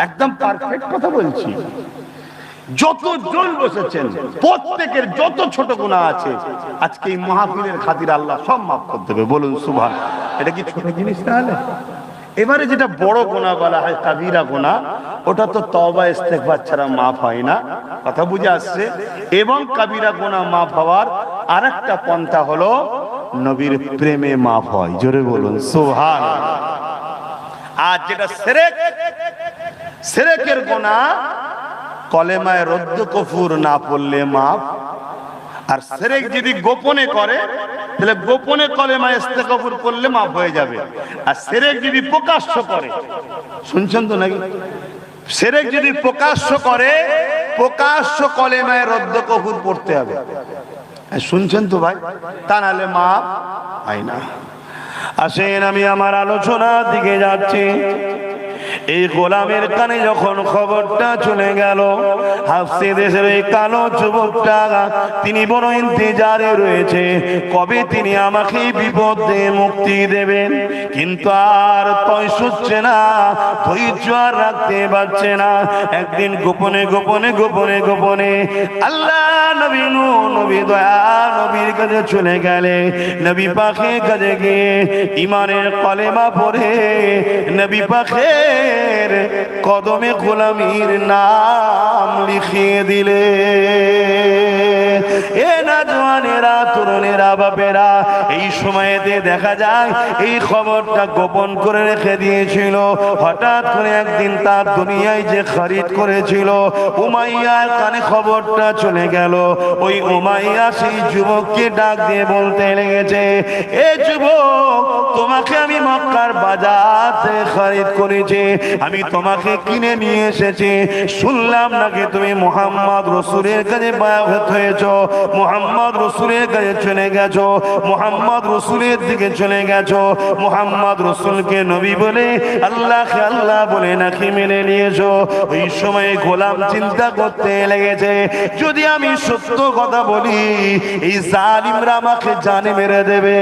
একদম পারফেক্ট কথা বলছি। যতজন বসেছেন প্রত্যেকের যত ছোট গুনাহ আছে আজকে এই মাহফিলের খাতিরে আল্লাহ সব মাফ করে দেবে। বলুন সুবহানাল্লাহ। এটা কি ছোট জিনিস তাহলে? এবারে যেটা বড় গুনাহ বলা হয় কাবিরা গুনাহ, ওটা তো তওবা ইস্তেগফার ছাড়া মাফ হয় না, কথা বুঝে আসছে। এবং কাবিরা গুনাহ মাফ হওয়ার আরেকটা পন্থা হলো নবীর প্রেমে মাফ হয়। জোরে বলুন সুবহানাল্লাহ। আর যেটা শিরক, শিরকের গুনাহ কলেমায়ে রদ্দ কুফর না পড়লে মাফ। আর শিরক যদি গোপনে করে তাহলে গোপনে কলেমা ইস্তেগফার পড়লে মাফ হয়ে যাবে। আর শিরক যদি প্রকাশ্য করে, শুনছেন তো নাকি? শিরক যদি প্রকাশ্য করে, প্রকাশ্য কলেমায়ে রদ্দ কুফর পড়তে হবে। শুনছেন তো ভাই? তা নাহলে মাফ হয় না। আসেন আমি আমার আলোচনার দিকে যাচ্ছি। এই গোলামের কানে যখন খবরটা চলে গেল, হাবশী দেশের এই কালো যুবকটা তিনি বড় ইন্তজারে রয়েছে, কবে তিনি আমাকে বিপদে মুক্তি দেবেন। কিন্তু আর তয় সচ্ছে না, ধৈর্য আর রাখতে পারছে না। একদিন গোপনে গোপনে গোপনে গোপনে আল্লাহ নবী নূহ নবী দয়া নবীর কাছে চলে গেলে। নবী পাকের কাছে গিয়ে ঈমানের কলেমা পড়ে নবী পাকের কদমে গোলামীর নাম লিখিয়ে দিলে। এ না জওয়ানেরা, তরুণেরা, বাপেরা, এই সময়েতে দেখা যায় এই খবরটা গোপন করে রেখে দিয়েছিল। হঠাৎ করে একদিন তার দুনিয়ায় যে খরিদ করেছিল উমাইয়ার কানে খবরটা চলে গেল। ওই উমাইয়া সেই যুবককে ডাক দিয়ে বলতে লেগেছে, এ যুবক, তোমাকে আমি মক্কার বাজার থেকে খরিদ করেছি, আমি তোমাকে কিনে নিয়ে এসেছি। শুনলাম নাকি তুমি মুহাম্মদ রাসূলের কাছে বায়াত হয়েছো, মুহাম্মদ রাসূলের কাছে চলে গেছো, মুহাম্মদ রাসূলের দিকে চলে গেছো, মুহাম্মদ রাসূলকে নবী বলে আল্লাহকে আল্লাহ বলে নাকি মেনে নিয়েছো। ওই সময় গোলাম চিন্তা করতে লেগেছে, যদি আমি সত্য কথা বলি এই জালিমরা আমাকে জানে মেরে দেবে,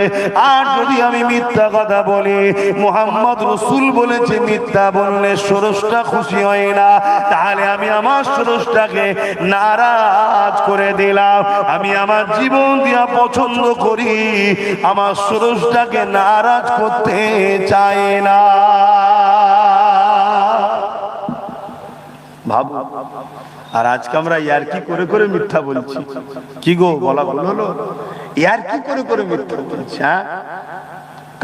আর যদি আমি মিথ্যা কথা বলি, মুহাম্মদ রাসূল বলেছে মিথ্যা বললে স্রষ্টা খুশি হয় না, তাহলে আমি আমার স্রষ্টাকে নারাজ করে দিলাম। আমি আমার জীবন দিয়া পছন্দ করি, আমার স্রষ্টাকে নারাজ করতে চাই না। ভাবো, আর আজকে আমরা ইয়ারকি করে করে মিথ্যা বলছি। কি গো, বলা ভুল হলো? ইয়ারকি করে করে মিথ্যা বলছি। হ্যাঁ,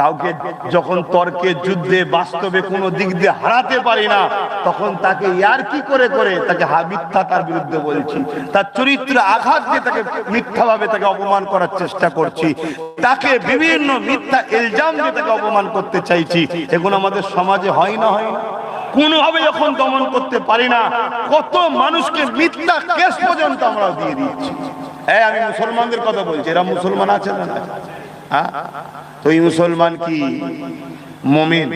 কাউকে যখন তর্কে যুদ্ধে বাস্তবে কোনো দিক দিয়ে হারাতে পারি না, তখন তাকে ইয়ার কি করে করে তাকে মিথ্যা তার বিরুদ্ধে বলছি, তার চরিত্রে আঘাত দিয়ে তাকে মিথ্যাভাবে তাকে অপমান করার চেষ্টা করছি, তাকে বিভিন্ন মিথ্যা ইলজাম দিয়ে তাকে অপমান করতে চাইছি। এগুলো আমাদের সমাজে হয় না, হয় না? কোনোভাবে যখন দমন করতে পারি না, কত মানুষকে মিথ্যা কেস পর্যন্ত আমরা দিয়ে দিচ্ছি। আমি মুসলমানদের কথা বলছি, এরা মুসলমান আছে না? তো এই মুসলমান কি মুমিন?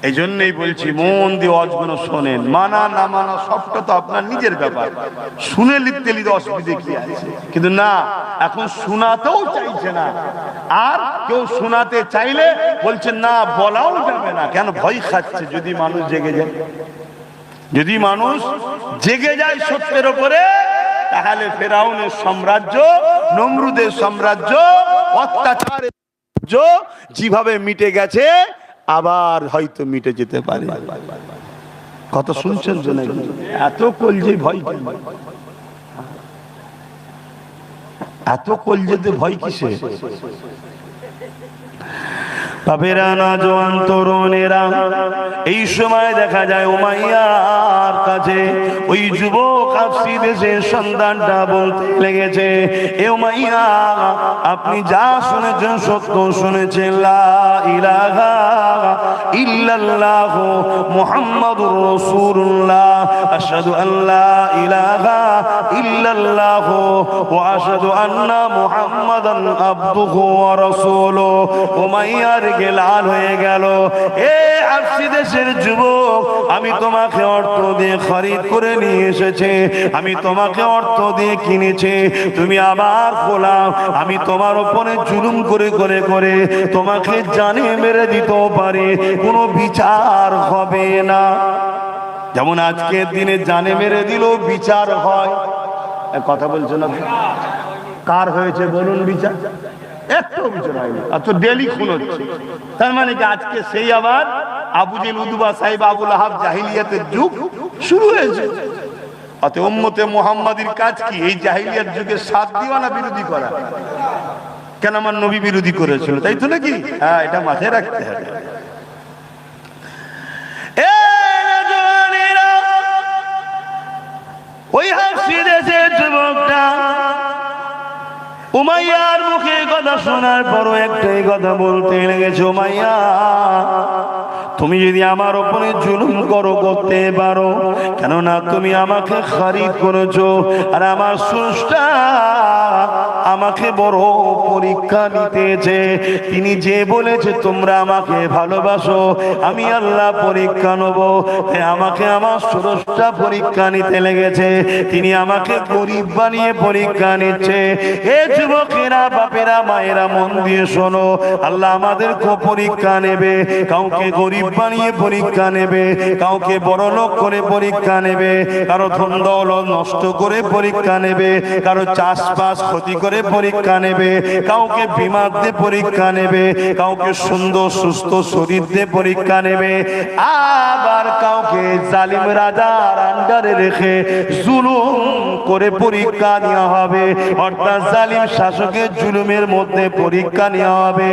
এই জন্যই বলছি মন দিয়ে ওয়াজগুলো শোনেন, মানা না মানা সবটা তো আপনার নিজের ব্যাপার, শুনে লিখতে লিখতে অসুবিধে কি আছে? কিন্তু না, এখন শোনাতেও চাইছে না, আর কেউ শোনাতে চাইলে বলছেন না বলাও যাবে না। কেন? ভয় খাচ্ছে যদি মানুষ জেগে যায়। যদি মানুষ জেগে যায় সত্যের উপরে, তাহলে ফেরাউনের সাম্রাজ্য, নমরুদের সাম্রাজ্য, অত্যাচারের যেভাবে মিটে গেছে আবার হয়তো মিটে যেতে পারে। কত শুনছেন তো নাকি? এত কলজে ভয় কেন? এত কলজেতে ভয় কিসে? বাপেরা, নওজোয়ান তরুণেরা, এই সময় দেখা যায় উমাইয়ার কাছে ওই যুবক আফসি দেশের সন্তানটা বলতে লেগেছে, এ উমাইয়া, আপনি যা শুনেছেন সত্য শুনেছেন। লা ইলাহা ইল্লাল্লাহ মুহাম্মাদুর রাসূলুল্লাহ, আশহাদু আল্লা ইলাহা ইল্লাল্লাহ ওয়া আশহাদু আন্না মুহাম্মাদান আবদুহু ওয়া রাসূলুহু। উমাইয়ার লাল হয়ে গেল। এ আফসি দেশের যুবক, আমি তোমাকে অর্থ দিয়ে খরিদ করে নিয়ে এসেছে, আমি তোমাকে অর্থ দিয়ে কিনেছি, তুমি আবার গোলাম, আমি তোমার উপরে জুলুম করে করে করে তোমাকে জানে মেরে দিতেও পারি, কোনো বিচার হবে না। যেমন আজকের দিনে জানে মেরে দিলেও বিচার হয়। কথা বলছো না? কার হয়েছে বলুন বিচার? একটু বিচার হয়নি, অত ডেলি খুন হচ্ছে। তার মানে কি আজকে সেই আবার আবু জেল, উতবা, সাইবা, আবু লাহাব জাহিলিয়াতের যুগ শুরু হয়েছে। অত উম্মতে মুহাম্মাদির কাজ কি? এই জাহিলিয়াত যুগে সাথ দেওয়া না বিরোধী করা? কেন? আমার নবী বিরোধী করেছিল, তাই তো নাকি? হ্যাঁ, এটা মাথায় রাখতে হবে। ওই হাফসি দেশের যুবকটা উমাইয়ার মুখে কথা শোনার পরও একটাই কথা বলতে লেগেছে, উমাইয়া, তুমি যদি আমার উপরে জুলুম করতে পারো, কেননা তুমি আমাকে খরিদ করেছো, আর আমার স্রষ্টা আমাকে বড় পরীক্ষা নিতেছে। তিনি যে বলেছে তোমরা আমাকে ভালোবাসো, আমি আল্লাহ পরীক্ষা নেব, আমাকে আমার স্রষ্টা পরীক্ষা নিতে লেগেছে। তিনি আমাকে গরিব বানিয়ে পরীক্ষা নিচ্ছে। এ যুবকেরা, বাপেরা, মায়েরা, মন দিয়ে শোনো, আল্লাহ আমাদেরকে পরীক্ষা নেবে। কাউকে গরিব বানিয়ে পরীক্ষা নেবে, কাউকে বড় লোক করে পরীক্ষা নেবে, কারো ধন দৌলত নষ্ট করে পরীক্ষা নেবে, কারো চাষবাস ক্ষতি করে পরীক্ষা নেবে, কাউকে বিমার দিয়ে পরীক্ষা নেবে, কাউকে সুন্দর সুস্থ শরীর দিয়ে পরীক্ষা নেবে, আবার কাউকে জালিম রাজার আন্ডারে রেখে জুলুম করে পরীক্ষা নেওয়া হবে, অর্থাৎ জালিম শাসকের জুলুমের মধ্যে পরীক্ষা নেওয়া হবে।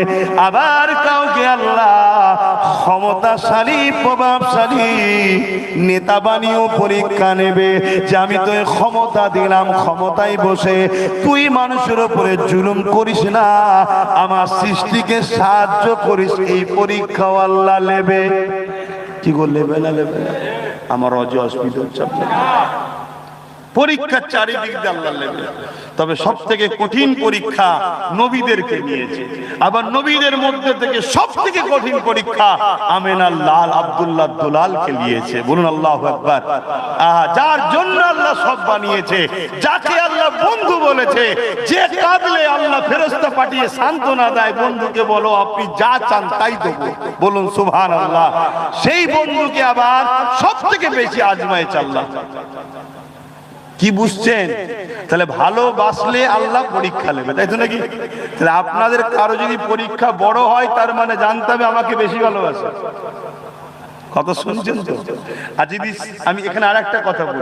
আবার কাউকে আল্লাহ ক্ষমতাশালী, প্রভাবশালী নেতা বানিয়েও পরীক্ষা নেবে, যে আমি তো ক্ষমতা দিলাম, ক্ষমতায় বসে তুই মানুষের উপরে জুলুম করিস না, আমার সৃষ্টিকে সাহায্য করিস, এই পরীক্ষাও আল্লাহ নেবে। কি করলে বেলা নেবে? আমার অসুবিধা হচ্ছে, পরীক্ষা চারিদিক দিয়ে আল্লাহ নেবে। তবে সব থেকে কঠিন পরীক্ষা নবীদেরকে নিয়েছে। আবার নবীদের মধ্যে থেকে সব থেকে কঠিন পরীক্ষা আমেনার লাল আব্দুল্লাহ দুলালকে নিয়েছে। বলুন আল্লাহু আকবার। যার জন্য আল্লাহ সব বানিয়েছে, যাকে আল্লাহ বন্ধু বলেছে, যে কাঁদলে আল্লাহ ফেরেশতা পাঠিয়ে সান্ত্বনা দেয়, বন্ধুকে বলো আপনি যা চান তাই দেবো, বলুন সুবহানাল্লাহ। সেই বন্ধুকে আবার সব থেকে বেশি আজমাইছে আল্লাহ। কি বুঝছেন? তাহলে ভালোবাসলে আল্লাহ পরীক্ষা নেবে, তাই তো নাকি? তাহলে আপনাদের কারো যদি পরীক্ষা বড় হয়, তার মানে জানতে হবে আমাকে বেশি ভালোবাসে। কত শুনছেন তো? আর যদি আমি এখানে আরেকটা কথা বলি,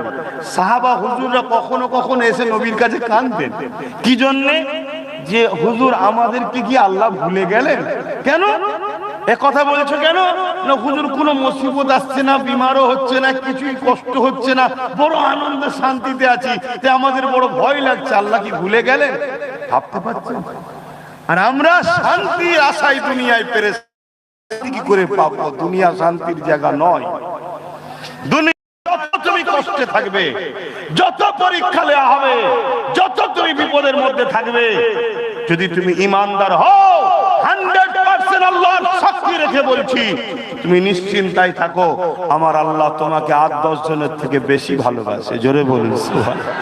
সাহাবা হুজুররা কখনো কখনো এসে নবীর কাছে কাঁদতেন। কি জন্যে? যে হুজুর আমাদেরকে কি আল্লাহ ভুলে গেলেন? কেন এ কথা বলছো কেন? না হুজুর কোনো মুসিবত আসছে না, বিমারও হচ্ছে না, কিছুই কষ্ট হচ্ছে না, বড় আনন্দে শান্তিতে আছি, তাই আমাদের বড় ভয় লাগছে, আল্লাহ কি ভুলে গেলেন? ভাবতে পারছেন? আর আমরা শান্তির আশায় দুনিয়ায় পেরেছি, কি করে পাবো? দুনিয়া শান্তির জায়গা নয়। দুনিয়া যত তুমি কষ্টে থাকবে, যত পরীক্ষা নেওয়া হবে, যত তুমি বিপদের মধ্যে থাকবে, যদি তুমি ইমানদার হও 100% আল্লাহর সাক্ষী রেখে বলছি, তুমি নিশ্চিন্তায় থাকো, আমার আল্লাহ তোমাকে 8-10 জনের থেকে বেশি ভালোবাসে। জোরে বলুন সুবহানাল্লাহ।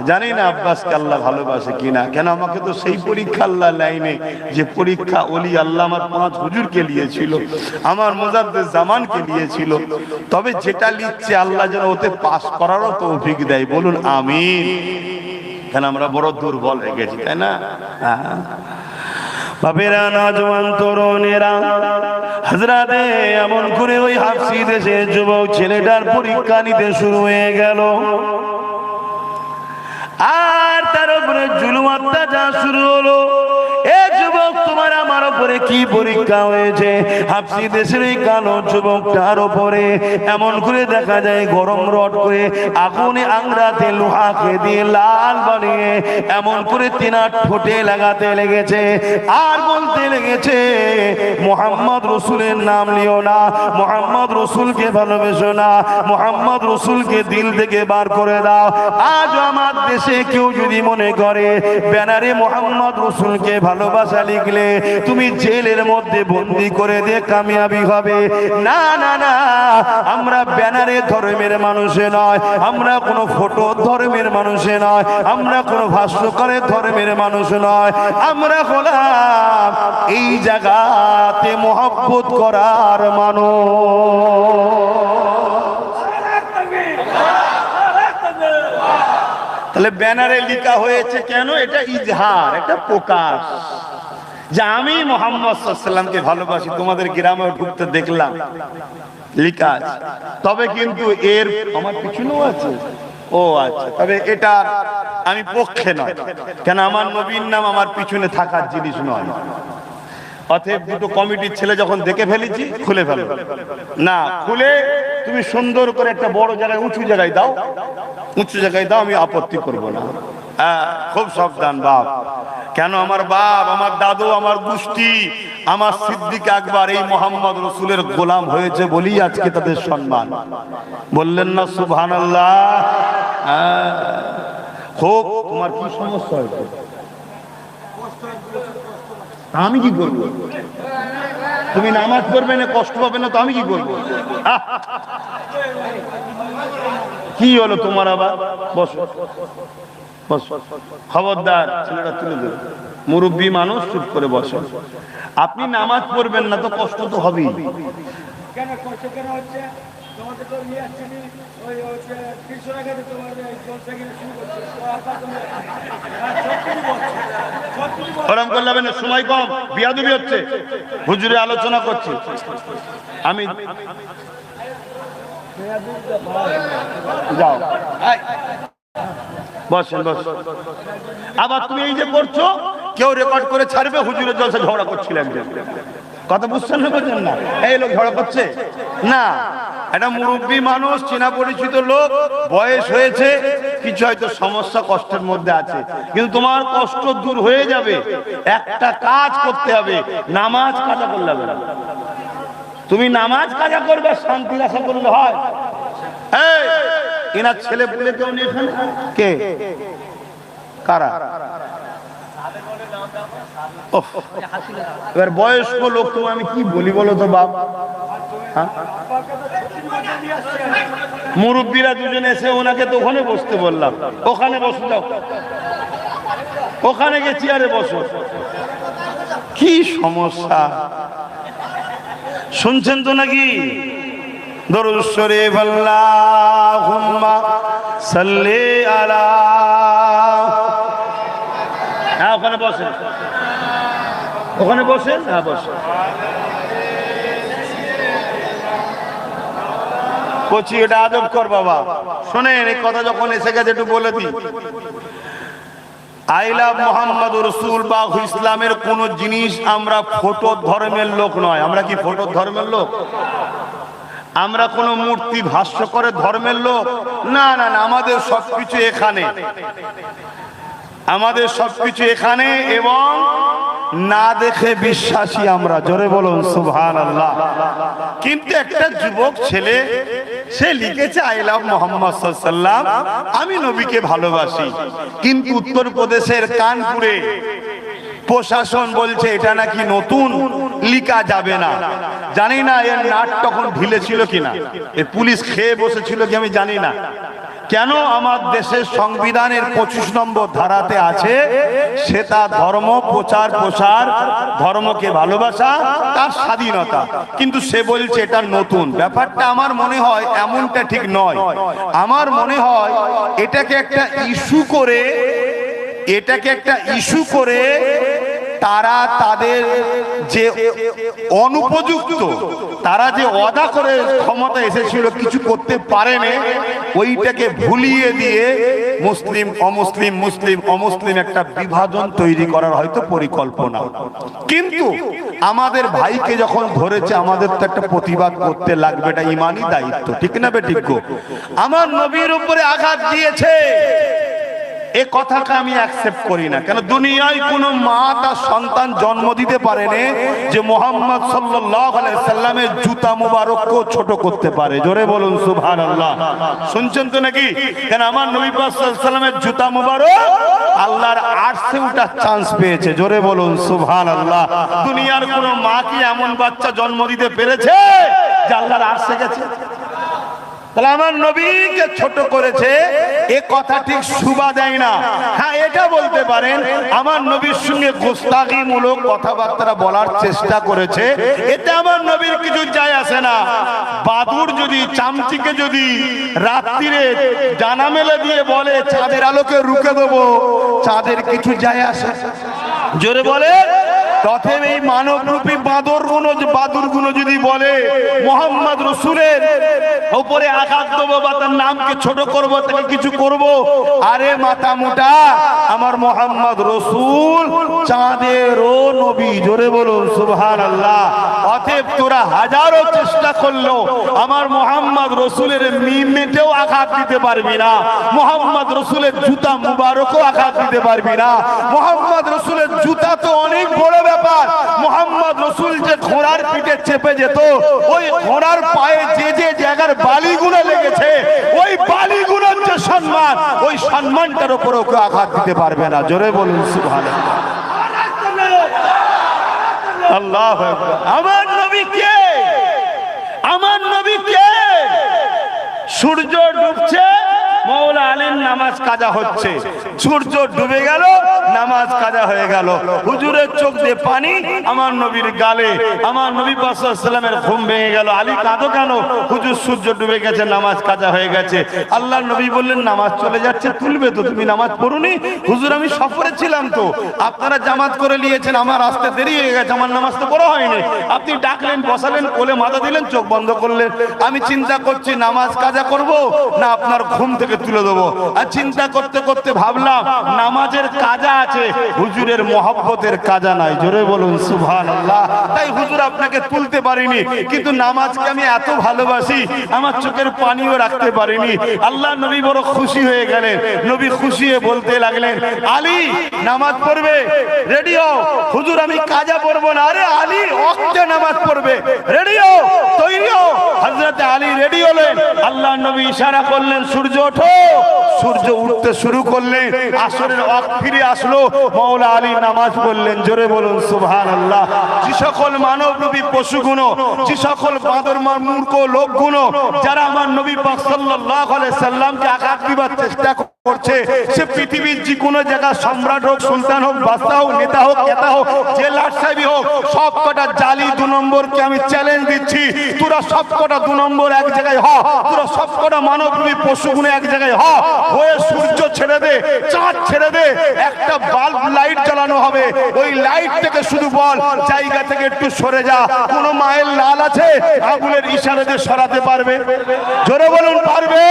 জানি না আব্বাসকে আল্লাহ ভালোবাসে কিনা, কেন আমাকে তো সেই পরীক্ষা আল্লাহ লাইনে, যে পরীক্ষা ওলি আল্লাহ আমার 5 হুজুরকে নিয়েছিল, আমার মুজাদ্দিদ জামানকে নিয়েছিল। তবে যেটা লিখছে আল্লাহ যেন ওতে পাস করারও তৌফিক দেয়। বলুন আমিন। কেন আমরা বড় দুর্বল হয়ে গেছি, তাই না? বাপেরা, নওজোয়ান তরুণেরা, হযরতে এমন করে ওই হাফসি দেশের যুবক ছেলেটার পরীক্ষা নিতে শুরু হয়ে গেল, আর তার উপরে জুলুম অত্যাচার শুরু হলো। এ যুবক, তোমার আমার উপরে কি পরীক্ষা হয়েছে? হাফসি দেশের এই কালো যুবকটার উপরে এমন করে দেখা যায় গরম রড করে আগুনে আংরাতে লোহাকে দিয়ে লাল বানিয়ে এমন করে তিনার ঠোঁটে লাগাতে লেগেছে, আর বলতে লেগেছে, মুহাম্মদ রসুলের নাম নিও না, মুহাম্মদ রসুলকে ভালোবেসো না, মুহাম্মদ রসুলকে দিল থেকে বার করে দাও। আজ আমার দেশে কেউ যদি মনে করে ব্যানারে মুহাম্মদ রসুলকে ভালোবাসা লিখলে তুমি জেলের মধ্যে বন্দি করে দিয়ে কামিয়াবি হবে, না না না, আমরা ব্যানারে ধর্মের মানুষে নয়, আমরা কোনো ফটো ধর্মের মানুষে নয়, আমরা কোনো ভাষ্যকারের ধর্মের মানুষ নয়, আমরা হলাম এই জায়গাতে মহব্বত করার মানুষ। তাহলে ব্যানারে লেখা হয়েছে কেন? এটা ইজহার, এটা প্রকাশ যে আমি মুহাম্মদ সাল্লাল্লাহু আলাইহি ওয়াসাল্লামকে ভালোবাসি। তোমাদের গ্রামে ঢুকতে দেখলাম লেখা আছে, তবে কিন্তু এর আমার পিছনেও আছে। ও আচ্ছা, তবে এটা আমি পক্ষে নয়, কেন আমার নবীর নাম আমার পিছনে থাকার জিনিস নয়। অতএব দুটো কমিটির ছেলে যখন দেখে ফেলেছি, খুলে ফেলো না, খুলে তুমি সুন্দর করে একটা বড় জায়গায়, উঁচু জায়গায় দাও, উঁচু জায়গায় দাও, আমি আপত্তি করব না। খুব সাবধান বাপ, কেন আমার বাপ, আমার দাদু, আমার গোষ্ঠী, আমার সিদ্দিক আকবর এই মুহাম্মদ রসুলের গোলাম হয়েছে বলি আজকে তাদের সম্মান। বললেন না সুবহানাল্লাহ? খুব তোমার কি সমস্যা হয়েছে? আমি কি করবো? তুমি নামাজ পড়বে না, কষ্ট পাবে না, তো আমি কি করবো? কি হলো তোমার আবার? বসো বসো, খবরদার ছেলেটা তুলে দেবে, মুরব্বী মানুষ, চুপ করে বসো। আপনি নামাজ পড়বেন না তো কষ্ট তো হবেই। কেন কষ্ট কেন হচ্ছে? তোমাদের তো নিয়ে আসছে নি, ওই কৃষ্ণ আগে তোমার জলসা গিয়ে শুরু করছে, ওরম করলে হবে না, সময় কম, বিয়াদবি হচ্ছে, হুজুরে আলোচনা করছি আমি। যাও বসেন বসেন। আবার তুমি এই যে করছো, কেউ রেকর্ড করে ছাড়বে, হুজুরের জলসা ঝগড়া করছিলেন, কথা বুঝছেন না? বুঝছেন না? এই লোক ঝগড়া করছে না, এটা মুরব্বী মানুষ, চেনা পরিচিত লোক, বয়স হয়েছে, কিছু হয়তো সমস্যা কষ্টের মধ্যে আছে, কিন্তু তোমার কষ্ট দূর হয়ে যাবে। একটা কাজ করতে হবে, নামাজ কাজা করলে হবে না। তুমি নামাজ কাজা করবে, শান্তির আশা করলে হয়? এনার ছেলে পুলে কেউ নেই এখানে? কে কারা? এবার বয়স্ক লোক, তুমি আমি কি বলি বলো তো বাপ? মুরব্বীরা দুজনে এসে ওনাকে তো ওখানে বসতে বললাম, ওখানে বসে যাও, ওখানে গিয়ে চেয়ারে বসো। কি সমস্যা শুনছেন তো নাকি? দরুদ শরীফ আল্লাহুম্মা সাল্লি আলা। হ্যাঁ ওখানে বসেন, ওখানে বসেন, হ্যাঁ বসেন। কচি এটা আদব কর বাবা। শোনেন, এই কথা যখন এসে গেছে একটু বলে দিই। আই লাভ মোহাম্মদ রসুল বা ইসলামের কোন জিনিস আমরা ফটো ধর্মের লোক নয়। আমরা কি ফটো ধর্মের লোক? আমরা কোন মূর্তি ভাষ্য করে ধর্মের লোক না, না, না। আমাদের সবকিছু এখানে, আমাদের সবকিছু এখানে এবং না দেখে বিশ্বাসী আমরা। জোরে বলুন সুবহানাল্লাহ। কিন্তু একটা যুবক ছেলে সে লিখেছে আই লাভ মোহাম্মদ সাল্লাল্লাহু আলাইহি ওয়াসাল্লাম, আমি নবীকে ভালোবাসি। কিন্তু উত্তরপ্রদেশের কানপুরে প্রশাসন বলছে এটা নাকি নতুন, লিখা যাবে না। জানি না এর নাট তখন ঢিলে ছিল কিনা, এর পুলিশ খেয়ে বসেছিল কি আমি জানি না। কেন আমার দেশের সংবিধানের 25 নম্বর ধারাতে আছে সে তার ধর্ম প্রচার প্রসার, ধর্মকে ভালোবাসা তার স্বাধীনতা, কিন্তু সে বলছে এটা নতুন। ব্যাপারটা আমার মনে হয় এমনটা ঠিক নয়। আমার মনে হয় এটাকে একটা ইস্যু করে তারা তাদের যে অনুপযুক্ত, তারা যে ওয়াদা করে ক্ষমতা এসেছিল কিছু করতে পারেনি, ওইটাকে ভুলিয়ে দিয়ে মুসলিম অমুসলিম, মুসলিম অমুসলিম একটা বিভাজন তৈরি করার হয়তো পরিকল্পনা। কিন্তু আমাদের ভাইকে যখন ধরেছে আমাদের তো একটা প্রতিবাদ করতে লাগবে, এটা ইমানি দায়িত্ব, ঠিক না বেঠিক? আমার নবীর উপরে আঘাত দিয়েছে, এ কথাকে আমি অ্যাকসেপ্ট করি না। কেন দুনিয়ায় কোনো মা তার সন্তান জন্ম দিতে পারেনি যে মুহাম্মদ সাল্লাল্লাহু আলাইহি সাল্লামের জুতা মুবারককেও ছোট করতে পারে। জোরে বলুন সুবহানাল্লাহ। শুনছেন তো নাকি? কেন আমার নবী পাক সাল্লাল্লাহু আলাইহি সাল্লামের জুতা মুবারক আল্লাহর আরশে ওঠার চান্স পেয়েছে। জোরে বলুন সুবহানাল্লাহ। দুনিয়ার কোনো মা কি এমন বাচ্চা জন্ম দিতে পেরেছে যে আল্লাহর আরশে গেছে? তাহলে আমার নবীকে ছোট করেছে, এ কথা ঠিক শুভা দেয় না। হ্যাঁ, এটা বলতে পারেন আমার নবীর সঙ্গে গোস্তাগিমূলক কথাবার্তা বলার চেষ্টা করেছে, এতে আমার নবীর কিছু যায় আসে না। বাদুর যদি চামচিকে যদি রাত্রিরে ডানা মেলে দিয়ে বলে চাঁদের আলোকে রুখে দেবো, চাঁদের কিছু যায় আসে? জোরে বলে। তথে এই মানবরূপী বাদুরগুলো যদি বলে মোহাম্মদ রসুলের উপরে আঘাত দেবো বা তার নামকে ছোট করবো, তাকে কিছু করব, আরে মাথা মোটা, আমার মোহাম্মদ রসুল চাঁদেরও নবী। জোরে বলুন সুবহানাল্লাহ। অতএব তোরা হাজারো চেষ্টা করলো আমার মোহাম্মদ রসুলের মিমেটেও আঘাত দিতে পারবি না, মোহাম্মদ রসুলের জুতা মুবারকও আঘাত দিতে পারবি না। মোহাম্মদ রসুলের জুতা তো অনেক বড় ব্যাপার। মোহাম্মদ রসুল যে ঘোড়ার পিঠে চেপে যেত, ওই ঘোড়ার পায়ে যে যে জায়গার বালিগুলো লেগেছে, ওই বালিগুলোর যে সম্মান, ওই সম্মানটার উপরও কেউ আঘাত দিতে পারবে না। জোরে বলুন সুবহানাল্লাহ। আল্লাহু আকবার। আমার নবী কে? আমার নবী কে? সূর্য ডুবছে, মৌলা আলীর নামাজ কাজা হচ্ছে, সূর্য ডুবে গেল, নামাজ কাজা হয়ে গেল, হুজুরের চোখ দিয়ে পানি আমার নবীর গালে, আমার নবী পাক সাল্লাল্লাহু আলাইহি ওয়াসাল্লামের ঘুম ভেঙে গেল। আলী কাঁদো কেন? হুজুর সূর্য ডুবে গেছে, নামাজ কাজা হয়ে গেছে। আল্লাহর নবী বললেন নামাজ চলে যাচ্ছে, তুলবে তো, তুমি নামাজ পড়ুনি? হুজুর আমি সফরে ছিলাম তো, আপনারা জামাত করে নিয়েছেন, আমার আসতে দেরি হয়ে গেছে, আমার নামাজ তো পড়া হয়নি। আপনি ডাকলেন, বসালেন, কোলে মাথা দিলেন, চোখ বন্ধ করলেন, আমি চিন্তা করছি নামাজ কাজা করব না আপনার ঘুম থেকে তুলে দেবো। আর চিন্তা করতে করতে ভাবলাম নামাজের কাজা আছে, হুজুরের মহব্বতের কাজা নাই। জোরে বলুন সুবহানাল্লাহ। তাই হুজুর আপনাকে তুলতে পারিনি, কিন্তু নামাজকে আমি এত ভালোবাসি আমার চোখের পানিও রাখতে পারিনি। আল্লাহ নবী বড় খুশি হয়ে গেলেন। নবী খুশি হয়ে বলতে লাগলেন আলী নামাজ পড়বে, রেডি হও। হুজুর আমি কাজা পড়বো না। আরে আলী ওয়াক্তে নামাজ পড়বে, রেডি হও, তৈরি হও। হযরত আলী রেডি হলেন। আল্লাহ নবী ইশারা করলেন সূর্য ওঠো। সূর্য উঠতে শুরু করলেন, আসরের ওয়াক্ত ফিরে আসলো, মাওলা আলী নামাজ পড়লেন। জোরে বলুন সুবহানাল্লাহ। যে সকল মানবরূপী পশুগুলো, যে সকল বাঁদর মূর্খ লোকগুলো যারা আমার নবী পাক সাল্লাল্লাহু আলাইহি সাল্লামকে আঘাত দিবার চেষ্টা করছে, সে পৃথিবীর যে কোনো জায়গা সম্রাট হোক, সুলতান হোক, বাদশা হোক, নেতা হোক, কেতা হোক, যে লাট সাহেবই হোক, সব কটা জালি 2 নম্বরকে আমি চ্যালেঞ্জ দিচ্ছি, তোরা তোরা সবকটা 2 নম্বর এক জায়গায় হ, তোরা সবকটা মানবরূপী পশুগুলো এক জায়গায় হয়ে সূর্য ছেড়ে দে, চাঁদ ছেড়ে দে, একটা বাল্ব লাইট জ্বালানো হবে, ওই লাইট থেকে শুধু বল জায়গা থেকে একটু সরে যা। কোন মায়ের লাল আছে আঙুলের ইশারাতে সরাতে পারবে? জোরে বলুন পারবে?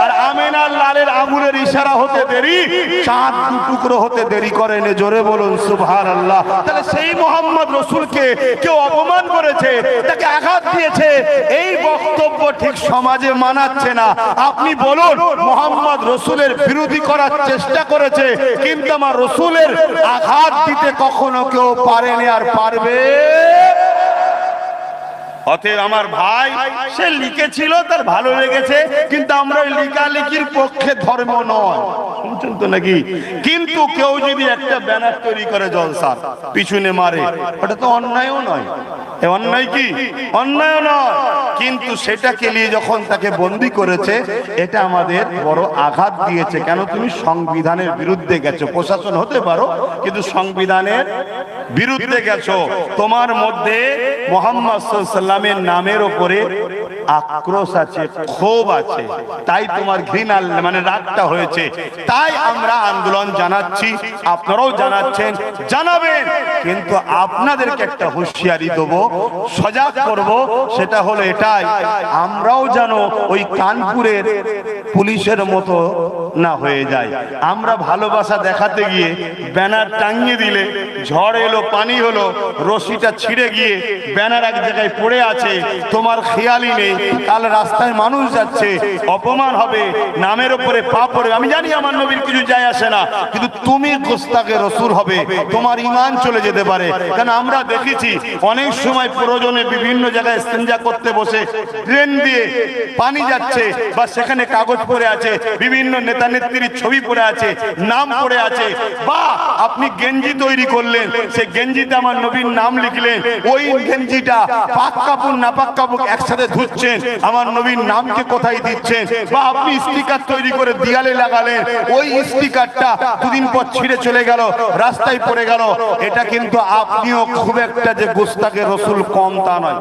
আর আমিনার লালের আঙুলের ইশারা হতে দেরি, চাঁদ 2 টুকরো হতে দেরি করে না। জোরে বলুন সুবহানাল্লাহ। তাহলে সেই মোহাম্মদ রসুলকে কেউ অপমান করেছে, তাকে আঘাত দিয়েছে, এই বক্তব্য ঠিক সমাজে মানাচ্ছে না। আপনি বলুন মোহাম্মদ রসুলের বিরোধী করার চেষ্টা করেছে, কিন্তু আমার রসুলের আঘাত দিতে কখনো কেউ পারেনি আর পারবে? অতএব আমার ভাই সে লিখেছিল, তার ভালো লেগেছে, কিন্তু আমরা ওই লেখালেখির পক্ষে ধর্ম নয়, শুনছেন তো নাকি? কিন্তু কেউ যদি একটা ব্যানার তৈরি করে জলসার পিছনে মারে, ওটা তো অন্যায়ও নয়। অন্যায় কি? অন্যায় নয়, কিন্তু সেটাকে নিয়ে যখন তাকে বন্দী করেছে, এটা আমাদের বড় আঘাত দিয়েছে। কেন? তুমি সংবিধানের বিরুদ্ধে গেছো। প্রশাসন হতে পারো, কিন্তু সংবিধানের বিরুদ্ধে গেছো। তোমার মধ্যে মুহাম্মদ সাল্লাল্লাহু আলাইহি ওয়াসাল্লামের নামের উপরে আক্রোশ আছে, ক্ষোভ আছে, তাই তোমার ঘৃণা মানে রাগটা হয়েছে। তাই আমরা আন্দোলন জানাচ্ছি, আপনারাও জানাচ্ছেন, জানাবেন, কিন্তু আপনাদেরকে একটা হুঁশিয়ারি দেবো, সজাগ করব। সেটা হলো এটাই, আমরাও যেন ওই কানপুরের পুলিশের মতো না হয়ে যায়। আমরা ভালোবাসা দেখাতে গিয়ে ব্যানার টাঙিয়ে দিলে, ঝড় এলো, পানি হলো, রশিটা ছিঁড়ে গিয়ে ব্যানার এক জায়গায় পড়ে আছে, তোমার খেয়ালই নেই। কাল রাস্তায় মানুষ যাচ্ছে, অপমান হবে, নামের উপরে পা পড়ে। আমি জানি আমার নবীর কিছু যায় আসে না, কিন্তু তুমি গোস্তাকে রসুল হবে, তোমার ঈমান চলে যেতে পারে। কারণ আমরা দেখেছি অনেক সময় প্রয়োজনে বিভিন্ন জায়গায় ইস্তেঞ্জা করতে বসে ট্রেন দিয়ে পানি যাচ্ছে, বা সেখানে কাগজ পড়ে আছে, বিভিন্ন নেতা নেত্রীর ছবি পড়ে আছে, নাম পড়ে আছে, বা আপনি গেঞ্জি তৈরি করলেন, সেই গেঞ্জিতে আমার নবীর নাম লিখলেন, ওই গেঞ্জিটা পাক কাপড় না পাক কাপড় একসাথে ধুচ্ছেন, আমার নবীর নামকে কোথায় দিচ্ছেন? বা আপনি স্টিকার তৈরি করে দেয়ালে লাগালেন, ওই স্টিকারটা 2 দিন পর ছিঁড়ে চলে গেল, রাস্তায় পড়ে গেল। এটা কিন্তু আপনিও খুব একটা যে গোস্তাকে রসুল কম তা নয়।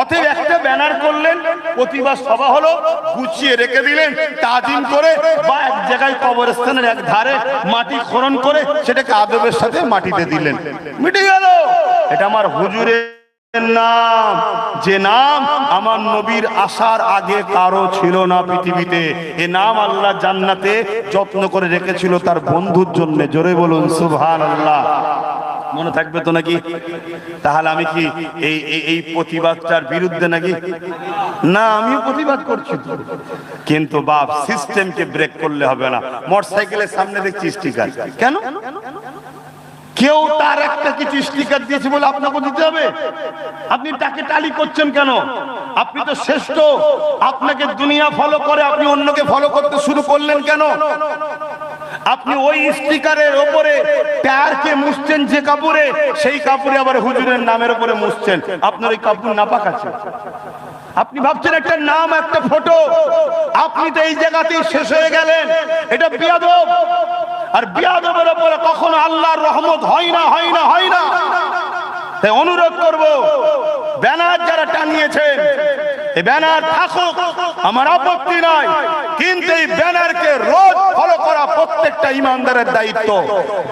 অতএব একটা ব্যানার করলেন, প্রতিবাদ সভা হলো, গুছিয়ে রেখে দিলেন, তাজিম করে, বা এক জায়গায় কবরস্থানের এক ধারে মাটি খনন করে সেটাকে আদবের সাথে মাটিতে দিলেন, মিটে গেল। এটা আমার হুজুরের নাম, যে নাম আমার নবীর আসার আগে কারো ছিল না পৃথিবীতে। এ নাম আল্লাহ জান্নাতে যত্ন করে রেখেছিল তার বন্ধুর জন্য। জোরে বলুন সুবহানাল্লাহ। মনে থাকবে তো নাকি? তাহলে আমি কি এই প্রতিবাদটার বিরুদ্ধে নাকি? না, আমিও প্রতিবাদ করছি, কিন্তু বাপ সিস্টেমকে ব্রেক করলে হবে না। মোটরসাইকেলের সামনে দেখছি স্টিকার, কেন? কেউ তার একটা কিছু স্টিকার দিয়েছে বলে আপনাকে দিতে হবে? আপনি তাকে টালি করছেন কেন? আপনি তো শ্রেষ্ঠ, আপনাকে দুনিয়া ফলো করে, আপনি অন্যকে ফলো করতে শুরু করলেন কেন? আপনি ওই স্টিকারের উপরে টায়ারকে মুছছেন যে কাপড়ে, সেই কাপড়ে আবার হুজুরের নামের উপরে মুছছেন। আপনার ওই কাপড় নাপাক আছে। আপনি ভাবছেন একটা নাম, একটা ফটো, আপনি তো এই জায়গাতেই শেষ হয়ে গেলেন। এটা বিয়াদব, আর বিয়াদবের উপরে কখনো আল্লাহর রহমত হয় না, হয় না, হয় না। তাই অনুরোধ করব, ব্যানার যারা টানিয়েছেন, এই ব্যানার থাকুক, আমার আপত্তি নাই, কিন্তু এই ব্যানারকে রোজ ফলো করা প্রত্যেকটা ইমানদারের দায়িত্ব।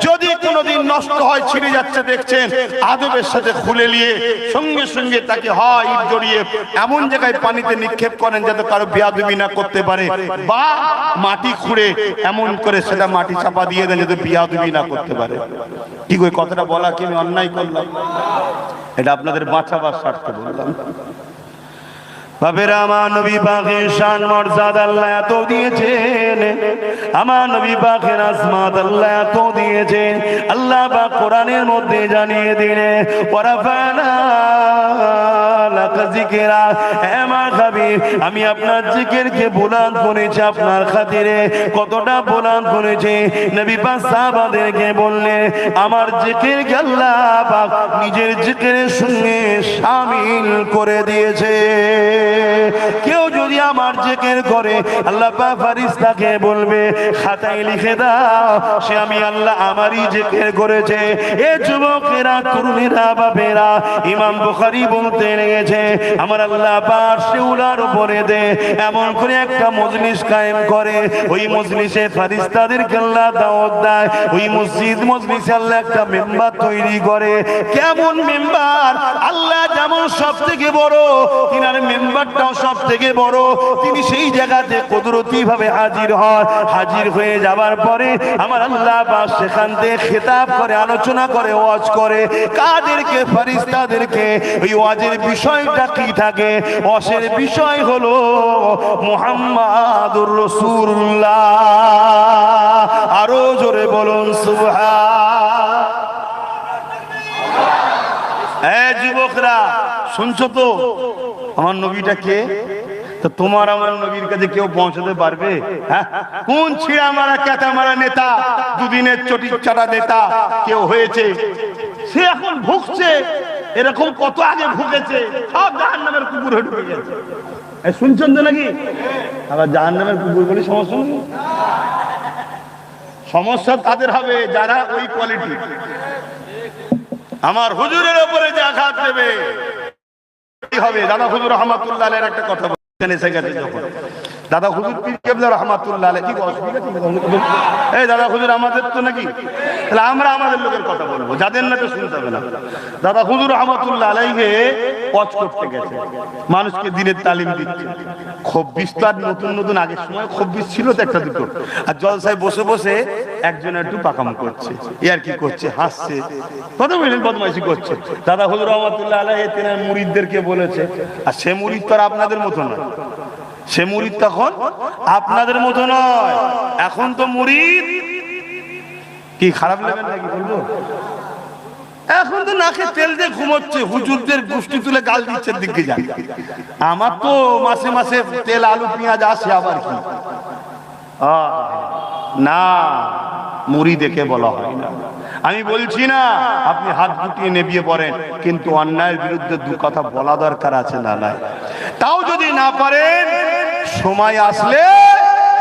যদি কোনোদিন নষ্ট হয়, ছিঁড়ে যাচ্ছে দেখছেন, আদবের সাথে খুলে নিয়ে সঙ্গে সঙ্গে তাকে হয় ইট জড়িয়ে এমন জায়গায় পানিতে নিক্ষেপ করেন যাতে কারো বেয়াদবি না করতে পারে, বা মাটি খুঁড়ে এমন করে সেটা মাটি চাপা দিয়ে দেন যাতে বেয়াদবি না করতে পারে। কি ওই কথাটা বলা কি আমি অন্যায় করলাম? এটা আপনাদের বাঁচাবার স্বার্থে বললাম। বাবেরা, আমার নবী পাকের শান মর্যাদা আল্লাহ এত দিয়েছেন, আমার নবী পাকের আজমত আল্লাহ এত দিয়েছেন। আল্লাহ পাক কোরআনের মধ্যে জানিয়ে দিলেন, ওয়ারাফানা লাকা যিকরা, হে আমার হাবিব, আমি আপনার জিকিরকে বুলন্দ করেছি আপনার খাতিরে। কতটা বুলন্দ করেছি? নবী পাক সাহাবাদেরকে বললেন, আমার জিকিরকে আল্লাহ পাক নিজের জিকিরের সঙ্গে শামিল করে দিয়েছে। কেউ যদি আমার জিকির করে আল্লাহ পাক ফেরেশতাকে বলবে খাতায় লিখে দাও সে আমি আল্লাহ আমারই জিকির করেছে। এ যুবকেরা, তরুণেরা, বাপেরা, ইমাম বুখারী বলতে লেগেছে আমার আল্লাহ পাক শিউলার উপরে দে এমন করে একটা মজলিস কায়েম করে, ওই মজলিসে ফেরেশতাদেরকে আল্লাহ দাওয়াত দেয়। ওই মজলিসে আল্লাহ একটা মেম্বার তৈরি করে। কেমন মেম্বার? আল্লাহ যেমন সব থেকে বড়, তিনার মেম্বারটাও সব থেকে বড়। তিনি সেই জায়গাতে কুদরতি ভাবে হাজির হয়। হাজির হয়ে যাবার পরে আমার আল্লাহ পাক সেখান থেকে খেতাব করে, আলোচনা করে, ওয়াজ করে। কাদেরকে? ফেরেশতাদেরকে। ওই ওয়াজের বিষয়টা কি থাকে? ওয়াজের বিষয় হলো মুহাম্মাদুর রাসূলুল্লাহ। আরো জোরে বলুন সুবহান। এই যুবকরা শুনছো তো আমার নবীটা কে? তো তোমার আমার নবীর কাছে কেউ পৌঁছাতে পারবে? হ্যাঁ, কোন ছিঁড়া মারা ক্যাটা মারা নেতা, দুদিনের চটি চাটা নেতা কেউ হয়েছে? সে এখন ভুগছে, এরকম কত আগে ভুগেছে, সব জাহান্নামের কুকুর হয়ে ঢুকে গেছে। শুনছেন তো নাকি? আবার জাহান্নামের কুকুর বলে সমস্যা নেই। সমস্যা তাদের হবে যারা ওই কোয়ালিটি। আমার হুজুরের উপরে যে আঘাত দেবে হবে। দাদা হুজুর রহমাতুল্লাহ আলাইহির একটা কথা বলেন এসে গেছে যখন দাদা হুজুর পীর কেবলা রহমাতুল্লাহ আলাইহি কি অসুবিধা কি? এই দাদা হুজুর আমাদের তো নাকি, তাহলে আমরা আমাদের লোকের কথা বলবো, যাদের না তো শুনতে হবে না। দাদা হুজুর রহমাতুল্লাহ আলাইহি ওয়াজ করতে গেছে, মানুষকে দিনের তালিম দিচ্ছে। খুব বিস্তার নতুন নতুন, আগের সময় খুব বিশ ছিল তো একটা দুটো, আর জলসায় বসে বসে একজন একটু পাকাম করছে, ইয়ার কি করছে, হাসছে, কত বলেন বদমাইশি করছে। দাদা হুজুর রহমাতুল্লাহ আলাইহি তিনার মুরিদদেরকে বলেছে, আর সে মুরিদ তো আর আপনাদের মতো নয়, সে মুরিদ তখন আপনাদের মতো নয়। এখন তো মুরিদ কি খারাপ লাগবে নাকি বলবো? এখন তো নাকে তেল দিয়ে ঘুমোচ্ছে, হুজুরদের গোষ্ঠী তুলে গাল দিচ্ছে দিকে যায়। আমার তো মাসে মাসে তেল আলু পেঁয়াজ আসে, আবার কি না মুড়ি দেখে বলা হয় না। আমি বলছি না আপনি হাত গুটিয়ে নেবিয়ে পড়েন, কিন্তু অন্যায়ের বিরুদ্ধে দু কথা বলা দরকার আছে না নাই? তাও যদি না পারেন, সময় আসলে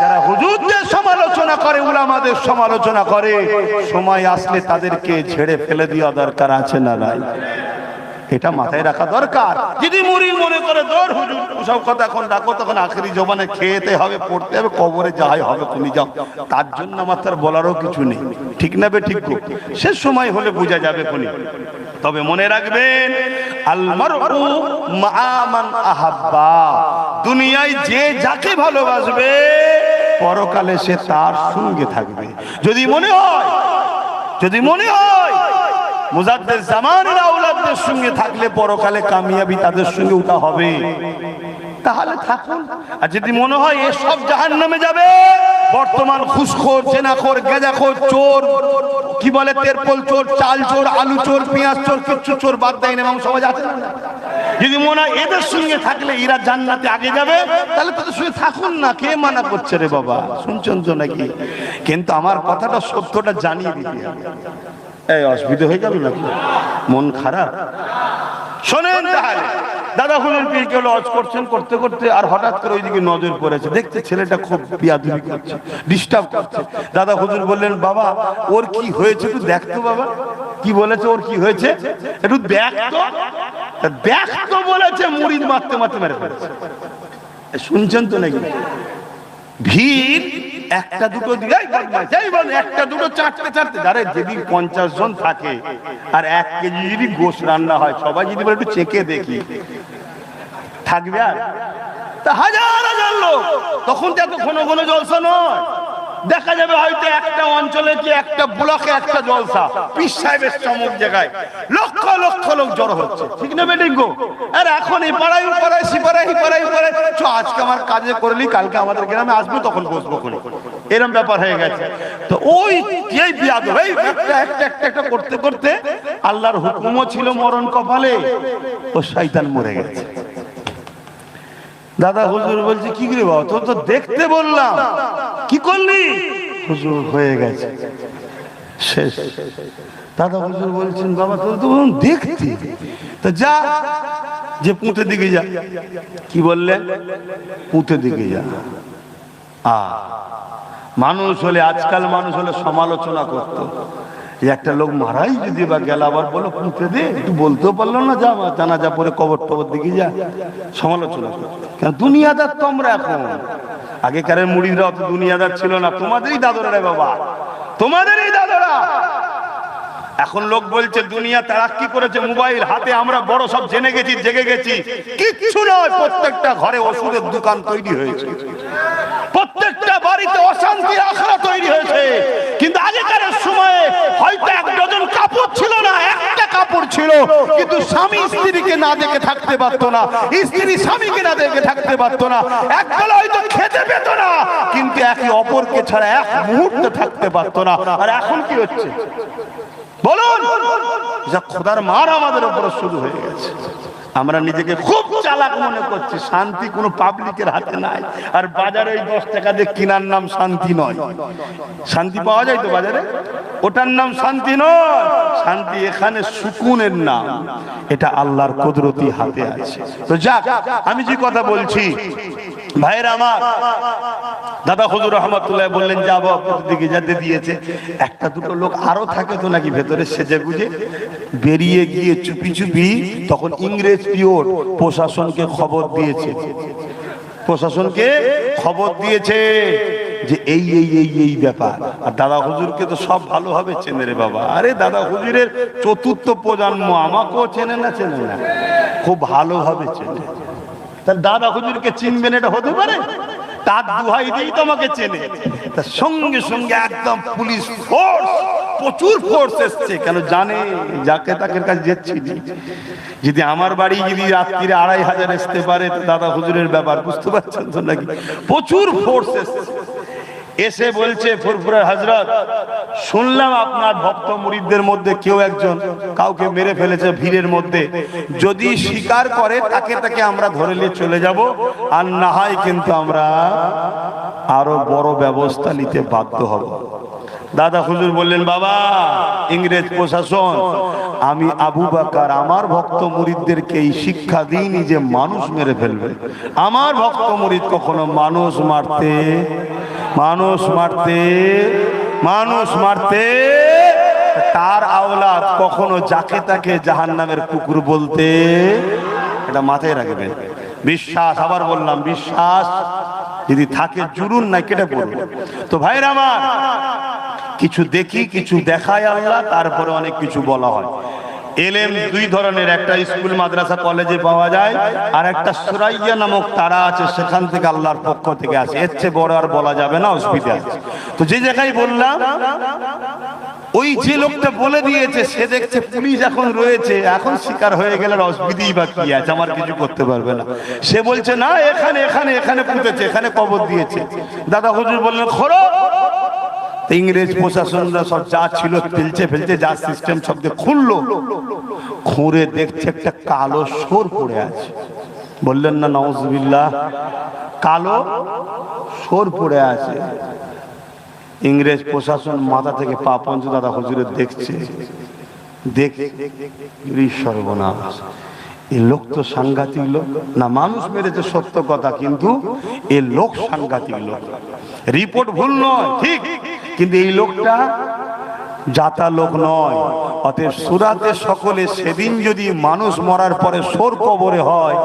যারা হুজুরদের সমালোচনা করে, উলামাদের সমালোচনা করে, সময় আসলে তাদেরকে ছেড়ে ফেলে দেওয়া দরকার আছে না নাই? এটা মাথায় রাখা দরকার। যদি মুরিদ মনে করে দর হুজুর সব কথা এখন রাখো, তখন আখেরি জবানে খেতে হবে, পড়তে হবে, কবরে যাই হবে তুমি যাও, তার জন্য আমার তার বলারও কিছু নেই। ঠিক না বে ঠিক? শেষ সময় হলে বোঝা যাবে কোনি। তবে মনে রাখবেন আল মারউ মা মান আহাব্বা, দুনিয়ায় যে যাকে ভালোবাসবে পরকালে সে তার সঙ্গে থাকবে। যদি মনে হয় মুজাদ্দিদ জামানের আওলাদদের সঙ্গে থাকলে পরকালে কামিয়াবি তাদের সঙ্গে উঠা হবে, তাহলে থাকুন। আর যদি মনে হয় এসব জাহান্নামে যাবে, বর্তমান ঘুষখোর, জেনাখোর, গেঁজাখোর, চোর, কি বলে তেরপল চোর, চাল চোর, আলু চোর, পেঁয়াজ চোর, কিচ্ছু চোর বাদ দেয় না, এবং সমাজ আছে না, যদি মনে হয় এদের সঙ্গে থাকলে এরা জান্নাতে আগে যাবে, তাহলে তাদের সঙ্গে থাকুন না। কে মানা করছে রে বাবা? শুনছেন তো নাকি? কিন্তু আমার কথাটা সত্যটা জানিয়ে দিতে এই অসুবিধা হয়ে গেল নাকি? মন খারাপ? শোনেন তাহলে, দাদা হুজুর পীর কেবলা ওয়াজ করছেন, করতে করতে আর হঠাৎ করে ওইদিকে নজর পড়েছে, দেখতে ছেলেটা খুব বিয়াদবি করছে, ডিস্টার্ব করছে। দাদা হুজুর বললেন, বাবা ওর কি হয়েছে একটু দেখতো। বাবা কি বলেছে? ওর কি হয়েছে একটু দেখতো। দেখতো বলেছে, মুরিদ মারতে মারতে মেরে ফেলেছে। শুনছেন তো নাকি? ভিড় একটা দুটো দিলাই একটা দুটো চারটে চারটে, যারা যদি 50 জন থাকে আর 1 কেজি যদি গোশ রান্না হয়, সবাই যদি বলে একটু চেকে দেখি, থাকবে আর? তা হাজার হাজার লোক, তখন তো এত ঘন ঘন জলসা নয়। দেখা যাবে হয়তো একটা অঞ্চলে কি একটা ব্লকে একটা জলসা, পীর সাহেবের চমক জায়গায় লক্ষ লক্ষ লোক জড়ো হচ্ছে, ঠিক না বেঠিক গো? আর এখন এই পাড়ায় পাড়ায় সিপাড়ায় পাড়ায় পাড়ায় চ, আজকে আমার কাজে করলি, কালকে আমাদের গ্রামে আসবো, তখন বসবো কোন, এরকম ব্যাপার হয়ে গেছে। তো ওই এই বিয়াদ একটা একটা একটা একটা করতে করতে আল্লাহর হুকুমও ছিল মরণ কপালে, ও শয়তান মরে গেছে। দাদা হুজুর বলছে, কি রে বাবা, তোর তো দেখতে বললাম, কি করলি? হুজুর হয়ে গেছে, শেষ। দাদা হুজুর বলছেন, বাবা তোর তো দেখতি, তো যা যে পুঁতে দিকে যা। কি বললেন? পুঁতে দিকে যা। মানুষ হলে, আজকাল মানুষ হলে সমালোচনা করত, একটা লোক মারাই যদি বা গেল, আবার বলো পুঁতে দে, একটু বলতেও পারলো না, যা জানাজা পরে কবর টবর দিকে যা, সমালোচনা করতো। কেন? দুনিয়াদার তোমরা এখন, আগেকার মুড়িরা অত দুনিয়াদার ছিল না, তোমাদেরই দাদরা রে বাবা, তোমাদেরই দাদরা। এখন লোক বলছে দুনিয়া তারাক্কি করেছে, মোবাইল হাতে, আমরা বড় সব জেনে গেছি, জেগে গেছি। কিচ্ছু নয়, প্রত্যেকটা ঘরে ওষুধের দোকান তৈরি হয়েছে, প্রত্যেকটা বাড়িতে অশান্তি আখড়া তৈরি হয়েছে। কিন্তু আগেকার সময়ে হয়তো এক ডজন কাপড় ছিল না, একটা কাপড় ছিল, কিন্তু স্বামী স্ত্রীকে না দেখে থাকতে পারতো না, স্ত্রী স্বামীকে না দেখে থাকতে পারতো না, একবেলা হয়তো খেতে পেত না, কিন্তু একে অপরকে ছাড়া এক মুহূর্তে থাকতে পারতো না। আর এখন কি হচ্ছে বলুন? যা খোদার মার আমাদের উপর শুরু হয়ে গেছে। আমরা নিজেকে খুব চালাক মনে করছি, শান্তি কোনো পাবলিকের হাতে নাই। আর বাজারে ওই 10 টাকা দিয়ে কেনার নাম শান্তি নয়। শান্তি পাওয়া যায় তো বাজারে, ওটার নাম শান্তি নয়। শান্তি এখানে সুকুনের নাম, এটা আল্লাহর কুদরতি হাতে আছে। তো যাক, আমি যে কথা বলছি ভাইরা আমার, দাদা হুজুর রহমাতুল্লাহ বললেন যাবো, দিকে যেতে দিয়েছে। একটা দুটো লোক আরো থাকে তো নাকি ভেতরে সেজে গুজে, বেরিয়ে গিয়ে চুপি চুপি তখন ইংরেজ পিওর প্রশাসনকে খবর দিয়েছে, প্রশাসনকে খবর দিয়েছে যে এই এই এই এই ব্যাপার। আর দাদা হুজুরকে তো সব ভালোভাবে চেনে রে বাবা। আরে দাদা হুজুরের চতুর্থ প্রজন্ম, আমাকেও চেনে না, চেনে না, খুব ভালোভাবে চেনে। তার দাদা হুজুরকে চিনবেন, এটা হতে পারে? তার দুহাই দিয়েই তোমাকে চেনে। তার সঙ্গে সঙ্গে একদম পুলিশ ফোর্স, প্রচুর ফোর্স এসছে। কেন জানে যাকে তাকে কাছে যাচ্ছি, যদি আমার বাড়ি যদি রাত্রিরে 2500 আসতে পারে, তো দাদা হুজুরের ব্যাপার বুঝতে পারছেন তো নাকি? প্রচুর ফোর্স এসছে। এসে বলছে ফুরফুরার হযরত, শুনলাম আপনার ভক্ত মুরিদদের মধ্যে কেউ একজন কাউকে মেরে ফেলেছে ভিড়ের মধ্যে, যদি স্বীকার করে তাকে তাকে আমরা ধরে নিয়ে চলে যাব, আর না হয় কিন্তু আমরা আরো বড় ব্যবস্থা নিতে বাধ্য হব। দাদা হুজুর বললেন, বাবা ইংরেজ প্রশাসন, আমি আবু বকর আমার ভক্ত মুরিদদেরকে এই শিক্ষা দিইনি যে মানুষ মেরে ফেলবে। আমার ভক্ত মুরিদ কখনো মানুষ মারতে তার আওলাদ কখনো যাকে তাকে জাহান্নামের কুকুর বলতে, এটা মাথায় রাখবেন। বিশ্বাস, আবার বললাম, বিশ্বাস যদি থাকে জুড়ুন, না কেটে পড়বে। তো ভাইরা আমার, কিছু দেখি, কিছু দেখায় আল্লাহ, তারপরে অনেক কিছু বলা হয়। এলেম দুই ধরনের, একটা স্কুল মাদ্রাসা কলেজে পাওয়া যায়, আর একটা সুরাইয়া নামক তারা আছে, সেখান থেকে আল্লাহর পক্ষ থেকে আসে। এর চেয়ে বড় আর বলা যাবে না, অসুবিধা আছে। তো যে জায়গায় বললাম, ওই যে লোকটা বলে দিয়েছে, সে দেখছে পুলিশ এখন রয়েছে, এখন শিকার হয়ে গেলে অসুবিধাই বা কি আছে, আমার কিছু করতে পারবে না। সে বলছে না, এখানে এখানে এখানে পুঁতেছে, এখানে কবর দিয়েছে। দাদা হুজুর বললেন খোলো। ইংরেজ প্রশাসনরা সব যা ছিল ফেলছে ফেলছে, যা সিস্টেম সব খুললো, খুঁড়ে দেখছে একটা কালো সোর পড়ে আছে। বললেন না নাউজুবিল্লাহ, কালো সোর পড়ে আছে। ইংরেজ প্রশাসন মাথা থেকে পা পর্যন্ত দাদা হুজুরের দেখছে, দেখে সর্বনাশ, এই লোক তো সাংঘাতিক লোক না। মানুষ মেরেছে সত্য কথা, কিন্তু এই লোক সাংঘাতিক লোক। রিপোর্ট ভুল নয় ঠিক, কিন্তু এই লোকটা জাতা লোক নয়। অতএব সুরাতে সকলে সেদিন যদি মানুষ মরার পরে সোর কবরে হয়,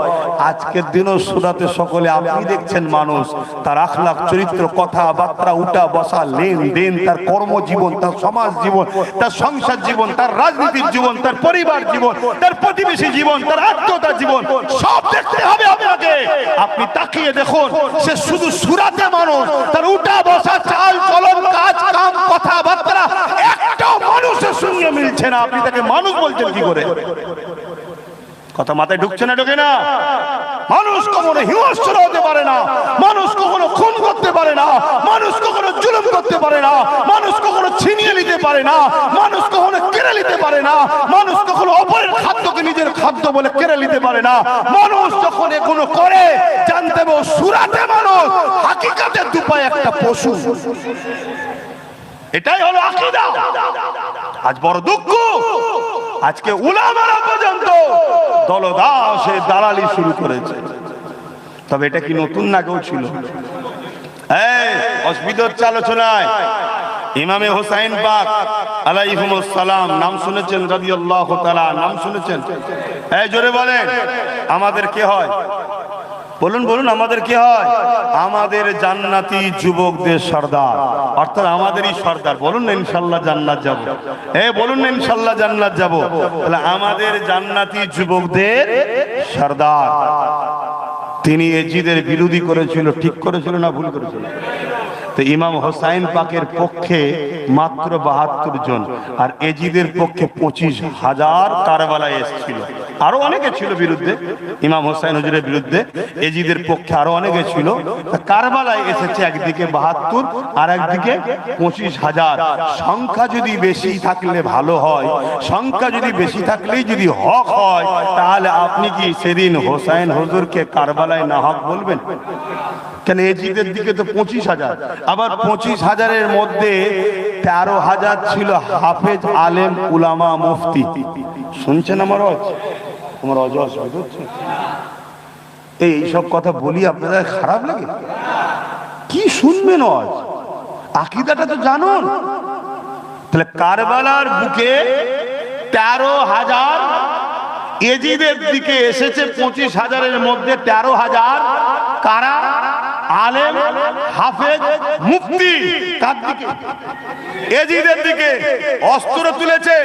আজকের দিনও সুরাতে সকলে আপনি দেখছেন মানুষ, তার আখলাক চরিত্র, কথাবার্তা, উঠা বসা, লেনদেন, তার কর্মজীবন, তার সমাজ জীবন, তার সংসার জীবন, তার রাজনীতির জীবন, তার পরিবার জীবন, তার প্রতিবেশী জীবন, তার আত্মীয়তা জীবন, সব দেখতে হবে আপনাকে। আপনি তাকিয়ে দেখুন, সে শুধু সুরাতে মানুষ, তার উঠা বসা, চাল চলন, কাজ কাম, কথাবার্তা একটাও মানুষের সঙ্গে মিলছে না। আপনি তাকে মানুষ বলছেন কি করে? কথা মাথায় ঢুকছে না, ঢোকে না? মানুষ কখনো হিংস্র হতে পারে না, মানুষ কখনো খুন করতে পারে না, মানুষ কখনো জুলুম করতে পারে না, মানুষ কখনো ছিনিয়ে নিতে পারে না, মানুষ কখনো কেড়ে নিতে পারে না, মানুষ কখনো অপরের খাদ্যকে নিজের খাদ্য বলে কেড়ে নিতে পারে না। মানুষ যখন এগুলো করে, জানতে হবে সুরাতে মানুষ, হাকিকাতে দুপায়ে একটা পশু। এটাই হলো আকীদা। আজ বড় দুঃখ, আজকে উলামারা পর্যন্ত রাখতো, দলদাসে দালালি শুরু করেছে। তবে এটা কি নতুন না, কেউ ছিল? অসুবিধা হচ্ছে আলোচনায়। ইমামে হোসাইন পাক আলাইহিমুস সালাম নাম শুনেছেন? রাদিয়াল্লাহু তাআলা নাম শুনেছেন? জোরে বলেন। আমাদের কে হয়? বলুন বলুন, আমাদের কি হয়? আমাদের জান্নাতি যুবকদের সর্দার, অর্থাৎ আমাদেরই সর্দার। বলুন না ইনশাআল্লাহ জান্নাত যাব। বলুন না ইনশাআল্লাহ জান্নাত যাব। তাহলে আমাদের জান্নাতি যুবকদের সর্দার তিনি এজিদের বিরোধী করেছিল, ঠিক করেছিল না ভুল করেছিল? তো ইমাম হোসাইন পাকের পক্ষে মাত্র ৭২ জন, আর এজিদের পক্ষে ২৫,০০০ কারবালায় এসেছিল। আরো অনেকে ছিল বিরুদ্ধে, ইমাম হোসাইন হুজুরের বিরুদ্ধে এজিদের পক্ষে আরো অনেকে ছিল। কারবালায় এসেছে একদিকে ৭২ আর একদিকে ২৫,০০০। সংখ্যা যদি বেশি থাকলে ভালো হয়, সংখ্যা যদি বেশি থাকলেই যদি হক হয়, তাহলে আপনি কি সেদিন হোসাইন হুজুরকে কারবালায় না হক বলবেন? কেন এজিদের দিকে তো ২৫,০০০, আবার ২৫,০০০-এর মধ্যে ১৩,০০০ ছিল হাফেজ, আলেম, উলামা, মুফতি। শুনছেন আমার অসুবিধা হচ্ছে? এইসব কথা বলি আপনাদের খারাপ লাগে? কি শুনবেন? আকীদাটা তো জানুন। তাহলে কারবালার বুকে ১৩,০০০ এজিদের দিকে এসেছে, ২৫,০০০-এর মধ্যে ১৩,০০০ কারা? আলেম, হাফেজ, মুফতি। কার দিকে? এজিদের দিকে। অস্ত্র তুলেছে,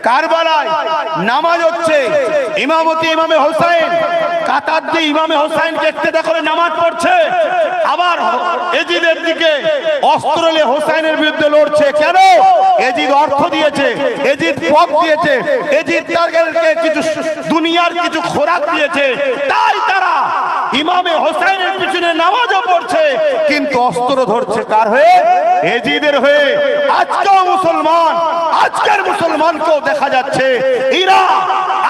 কারবালায় নামাজ হচ্ছে, ইমামতি ইমামে হোসাইন, কাতার দিয়ে ইমামে হোসাইনকে ইক্তেদা করে নামাজ পড়ছে। আবার এজিদের দিকে অস্ত্র নিয়ে হোসাইনের বিরুদ্ধে লড়ছে। কেন? এজিদ অর্থ দিয়েছে, এজিদ পথ দিয়েছে, এজিদ তাদেরকে কিছু দুনিয়ার কিছু খোরাক দিয়েছে, তাই তারা ইমামে হোসাইনের পিছনে নামাজও পড়ছে, কিন্তু অস্ত্র ধরছে কার হয়ে? এজিদের হয়ে। আজকেও মুসলমান, আজকের মুসলমানকেও দেখা যাচ্ছে, এরা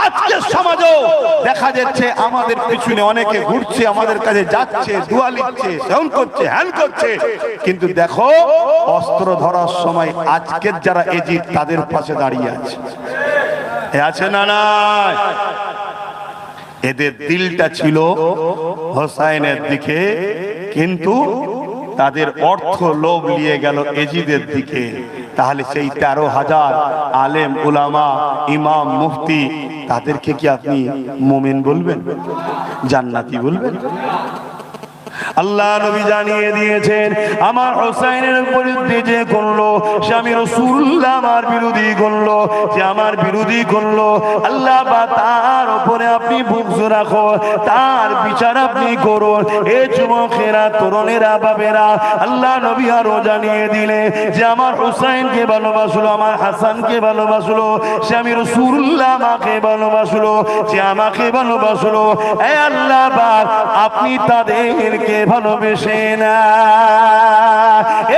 আজকের সমাজেও দেখা যাচ্ছে আমাদের পিছনে অনেকে ঘুরছে, আমাদের কাছে যাচ্ছে, দোয়া লিখছে, সেহন করছে, হ্যান করছে, কিন্তু দেখো অস্ত্র ধরার সময় আজকের যারা এজিদ তাদের পাশে দাঁড়িয়ে আছে। আছে না নাই? এদের দিলটা ছিল হোসাইনের দিকে, কিন্তু তাদের অর্থ লোভ নিয়ে গেল এজিদের দিকে। তাহলে সেই ১৩,০০০ আলেম, উলামা, ইমাম, মুফতি, তাদেরকে কি আপনি মুমিন বলবেন, জান্নাতি বলবেন? আল্লাহ নবী জানিয়ে দিয়েছেন, আমার হোসাইনের বিরুদ্ধে যে করলো, সে আমি রাসূলুল্লাহ আমার বিরোধী করলো, যে আমার বিরোধী করলো, আল্লাহ বা তার উপরে আপনি বুকস রাখো, তার বিচার আপনি করুন। এ যুবকেরা, তরুণেরা, বাবেরা, আল্লাহ নবী আরো জানিয়ে দিলে যে আমার হোসাইনকে ভালোবাসলো, আমার হাসানকে ভালোবাসলো, সে আমি রাসূলুল্লাহ আমাকে ভালোবাসলো, যে আমাকে ভালোবাসলো। এ আল্লাহ পাক, আপনি তাদেরকে ভালোবেসে না।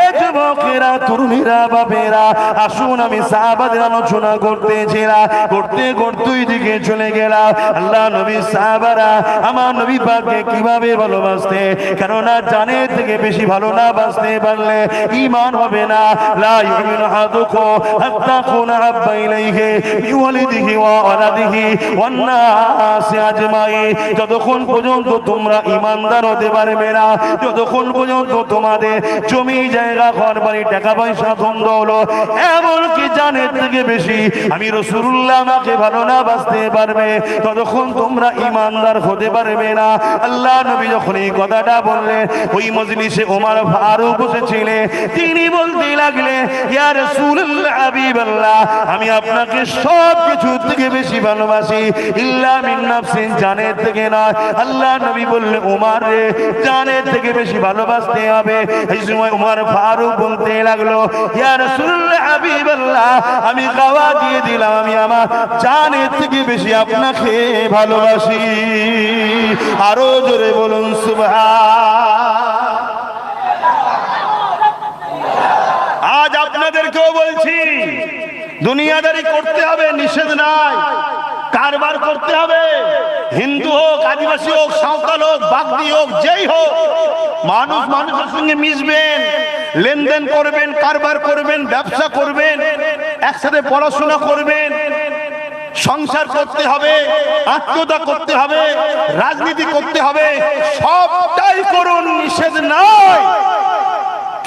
এ যুবকেরা, তরুণীরা, বাবেরা, আসুন আমি সাহাবাদের আলোচনা করতেছিলাম, করতে করতেই দিকে চলে গেলাম। আল্লাহ নবী সাহাবারা আমার নবী পাককে কিভাবে ভালোবাসতে, কেননা জানের থেকে বেশি ভালো না বাসতে পারলে ঈমান হবে না। লা ইউমিনু আহাদুকুম হাত্তা কুনা হাব্বা ইলাইহি বিওয়ালিদিহি ওয়া ওয়ালাদিহি ওয়ান নাসি আজমাইন। যতক্ষণ পর্যন্ত তোমরা ঈমানদার হতে পারবে না, যতক্ষণ পর্যন্ত তোমাদের জমি জায়গা ঘর বাড়ি টাকা পয়সা ধন দৌলত এমনকি জানের থেকে বেশি আমি রাসূলুল্লাহ আমাকে ভালো না বাসতে পারবে, ততক্ষণ তোমরা ঈমানদার হতে পারবে না। আল্লাহ নবী যখন এই কথাটা বললেন, ওই মজলিসে ওমর ফারুক বসেছিলেন, তিনি বলতে লাগলেন, ইয়া রাসূলুল্লাহ, হাবিবাল্লাহ, আমি আপনাকে সব কিছু থেকে বেশি ভালোবাসি, ইল্লা মিন নাফসিন, জানের থেকে নয়। আল্লাহ নবী বললেন, ওমর রে, জানের থেকে বেশি ভালোবাসতে হবে। এই সময় ওমর ফারুক বলতে লাগলো, ইয়া রাসূলুল্লাহ, হাবিবাল্লাহ, আমি গাওয়া দিয়ে দিলাম, আমি আমার জানের থেকে বেশি আপনাকে ভালোবাসি। আরো জোরে বলুন সুবহান। আজ আপনাদেরকেও বলছি, দুনিয়াদারি করতে হবে, নিষেধ নাই, কারবার করতে হবে। হিন্দু হোক, আদিবাসী হোক, সাঁওতাল হোক, বাগদি হোক, যেই হোক, মানুষ মানুষের সঙ্গে মিশবেন, লেনদেন করবেন, কারবার করবেন, ব্যবসা করবেন, একসাথে পড়াশোনা করবেন। সংসার করতে হবে, আত্মীয়তা করতে হবে, রাজনীতি করতে হবে, সবটাই করুন, নিষেধ নয়।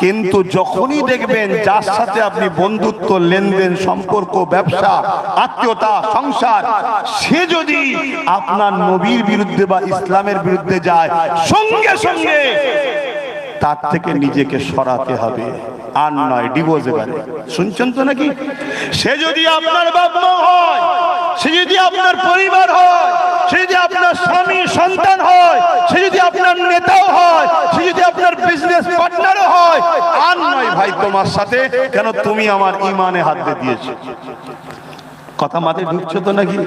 কিন্তু যখনই দেখবেন যার সাথে আপনি বন্ধুত্ব, লেনদেন, সম্পর্ক, ব্যবসা, আত্মীয়তা, সংসার, সে যদি আপনার নবীর বিরুদ্ধে বা ইসলামের বিরুদ্ধে যায়, সঙ্গে সঙ্গে তার থেকে নিজেকে সরাতে হবে, আর নয় ডিভোর্স। এবারে শুনছেন তো নাকি? সে যদি আপনার বাপ মা হয়, সে যদি আপনার পরিবার হয়, সে যদি আপনার স্বামী সন্তান হয়, সে যদি আপনার নেতাও হয়, সে যদি আপনার বিজনেস পার্টনারও হয়, আর নয় ভাই তোমার সাথে, কেন তুমি আমার ইমানে হাত দিয়েছো। কথা মাথায় ঢুকছো তো নাকি?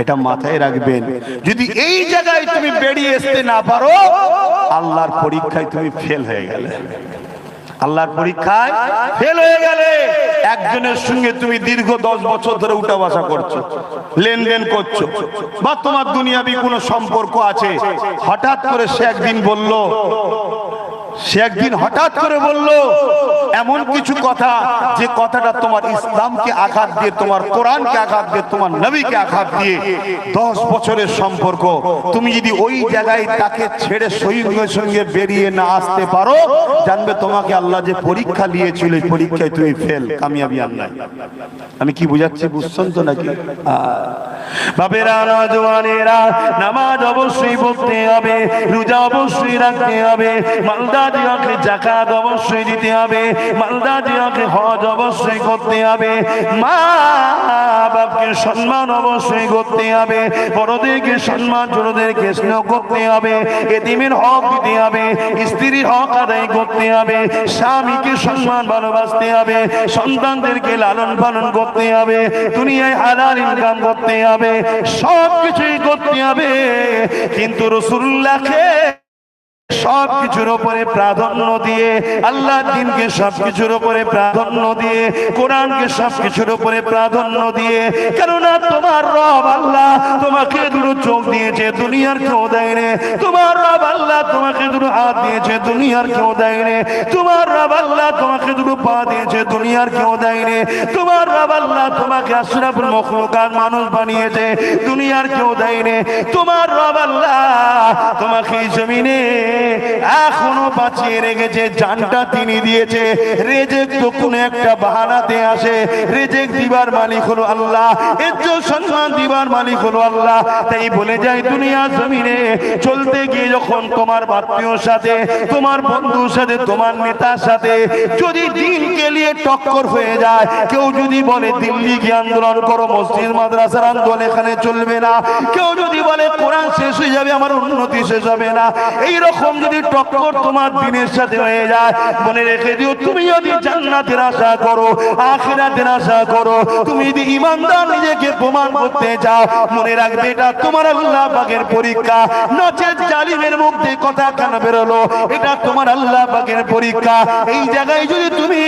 এটা মাথায় রাখবেন। যদি এই জায়গায় তুমি বেরিয়ে আসতে না পারো, আল্লাহর পরীক্ষায় তুমি ফেল হয়ে গেলে। আল্লাহর পরীক্ষায় ফেল হয়ে গেলে। একজনের সঙ্গে তুমি দীর্ঘ 10 বছর ধরে উঠা বসা করছো, লেনদেন করছো, বা তোমার দুনিয়াবি কোনো সম্পর্ক আছে, হঠাৎ করে সে একদিন হঠাৎ করে বলল এমন কিছু কথা, যে কথাটা তোমার ইসলামকে আঘাত দিয়ে, তোমার কোরআনকে আঘাত দিয়ে, তোমার নবীকে আঘাত দিয়ে, 10 বছরের সম্পর্ক, তুমি যদি ওই জায়গায় তাকে ছেড়ে সঙ্গে সঙ্গে বেরিয়ে না আসতে পারো, জানবে তোমাকে আল্লাহ যে পরীক্ষা নিয়েছিল, এই পরীক্ষায় তুমি ফেল, কামিয়াবি আর নাই। আমি কি বুঝাচ্ছি, বুঝছেন তো নাকি? বাবেরা, নওজওয়ানেরা, নামাজ অবশ্যই পড়তে হবে, রোজা অবশ্যই রাখতে হবে, মালদারিয়াকে যাকাত অবশ্যই দিতে হবে, মালদারিয়াকে হজ অবশ্যই করতে হবে, মা বাপকে সম্মান অবশ্যই করতে হবে, বড়দেরকে সম্মান, ছোটদেরকে স্নেহ করতে হবে, এতিমের হক দিতে হবে, স্ত্রীর হক আদায় করতে হবে, স্বামীকে সম্মান ভালোবাসতে হবে, সন্তানদেরকে লালন পালন করতে হবে, দুনিয়ায় হালাল ইনকাম করতে হবে, সব কিছুই করতে হবে। কিন্তু রাসূলুল্লাহকে সবকিছুর উপরে প্রাধান্য দিয়ে, আল্লাহর দ্বীনকে সবকিছুর উপরে প্রাধান্য দিয়ে, কোরআনকে সবকিছুর উপরে প্রাধান্য দিয়ে, কেননা তোমার রব আল্লাহ তোমাকে দুটো চোখ দিয়েছে, দুনিয়ার কেউ দেয়নি। তোমার রব আল্লাহ তোমাকে দুটো হাত দিয়েছে, দুনিয়ার কেউ দেয়নি। তোমার রব আল্লাহ তোমাকে দুটো পা দিয়েছে, দুনিয়ার কেউ দেয়নি। তোমার রব আল্লাহ তোমাকে আশরাফুল মাখলুকাত মানুষ বানিয়েছে, দুনিয়ার কেউ দেয়নি। তোমার রব আল্লাহ তোমাকে জমিনে এখনো বাঁচিয়ে রেখেছে, জানটা তিনি দিয়েছে। রেজেক তো কোন একটা বাহানাতে আসে, রেজেক দিবার মালিক হলো আল্লাহ, ইজ্জত সম্মান দিবার মালিক হলো আল্লাহ। তাই বলে যায় দুনিয়া জমিনে চলতে গিয়ে যখন তোমার আত্মীয়র সাথে, তোমার বন্ধুর সাথে, তোমার নেতার সাথে যদি দিনকে নিয়ে টক্কর হয়ে যায়, কেউ যদি বলে দিল্লি গিয়ে আন্দোলন করো, মসজিদ মাদ্রাসার আন্দোলন এখানে চলবে না, কেউ যদি বলে কোরআন শেষ হয়ে যাবে, আমার উন্নতি শেষ হবে না, এইরকম যদি টক্কর তোমার দিনের সাথে হয়ে যায়, মনে রেখে দিও, তুমি যদি জান্নাতের আশা করো, আখিরাতের আশা করো, তুমি যদি ইমানদার নিজেকে প্রমাণ করতে চাও, মনে রাখবে এটা তোমার আল্লাহ পাকের পরীক্ষা। নচেত জালিমের মুখ দিয়ে কথা কেন বেরোলো, এটা তোমার আল্লাহ পাকের পরীক্ষা। এই জায়গায় যদি তুমি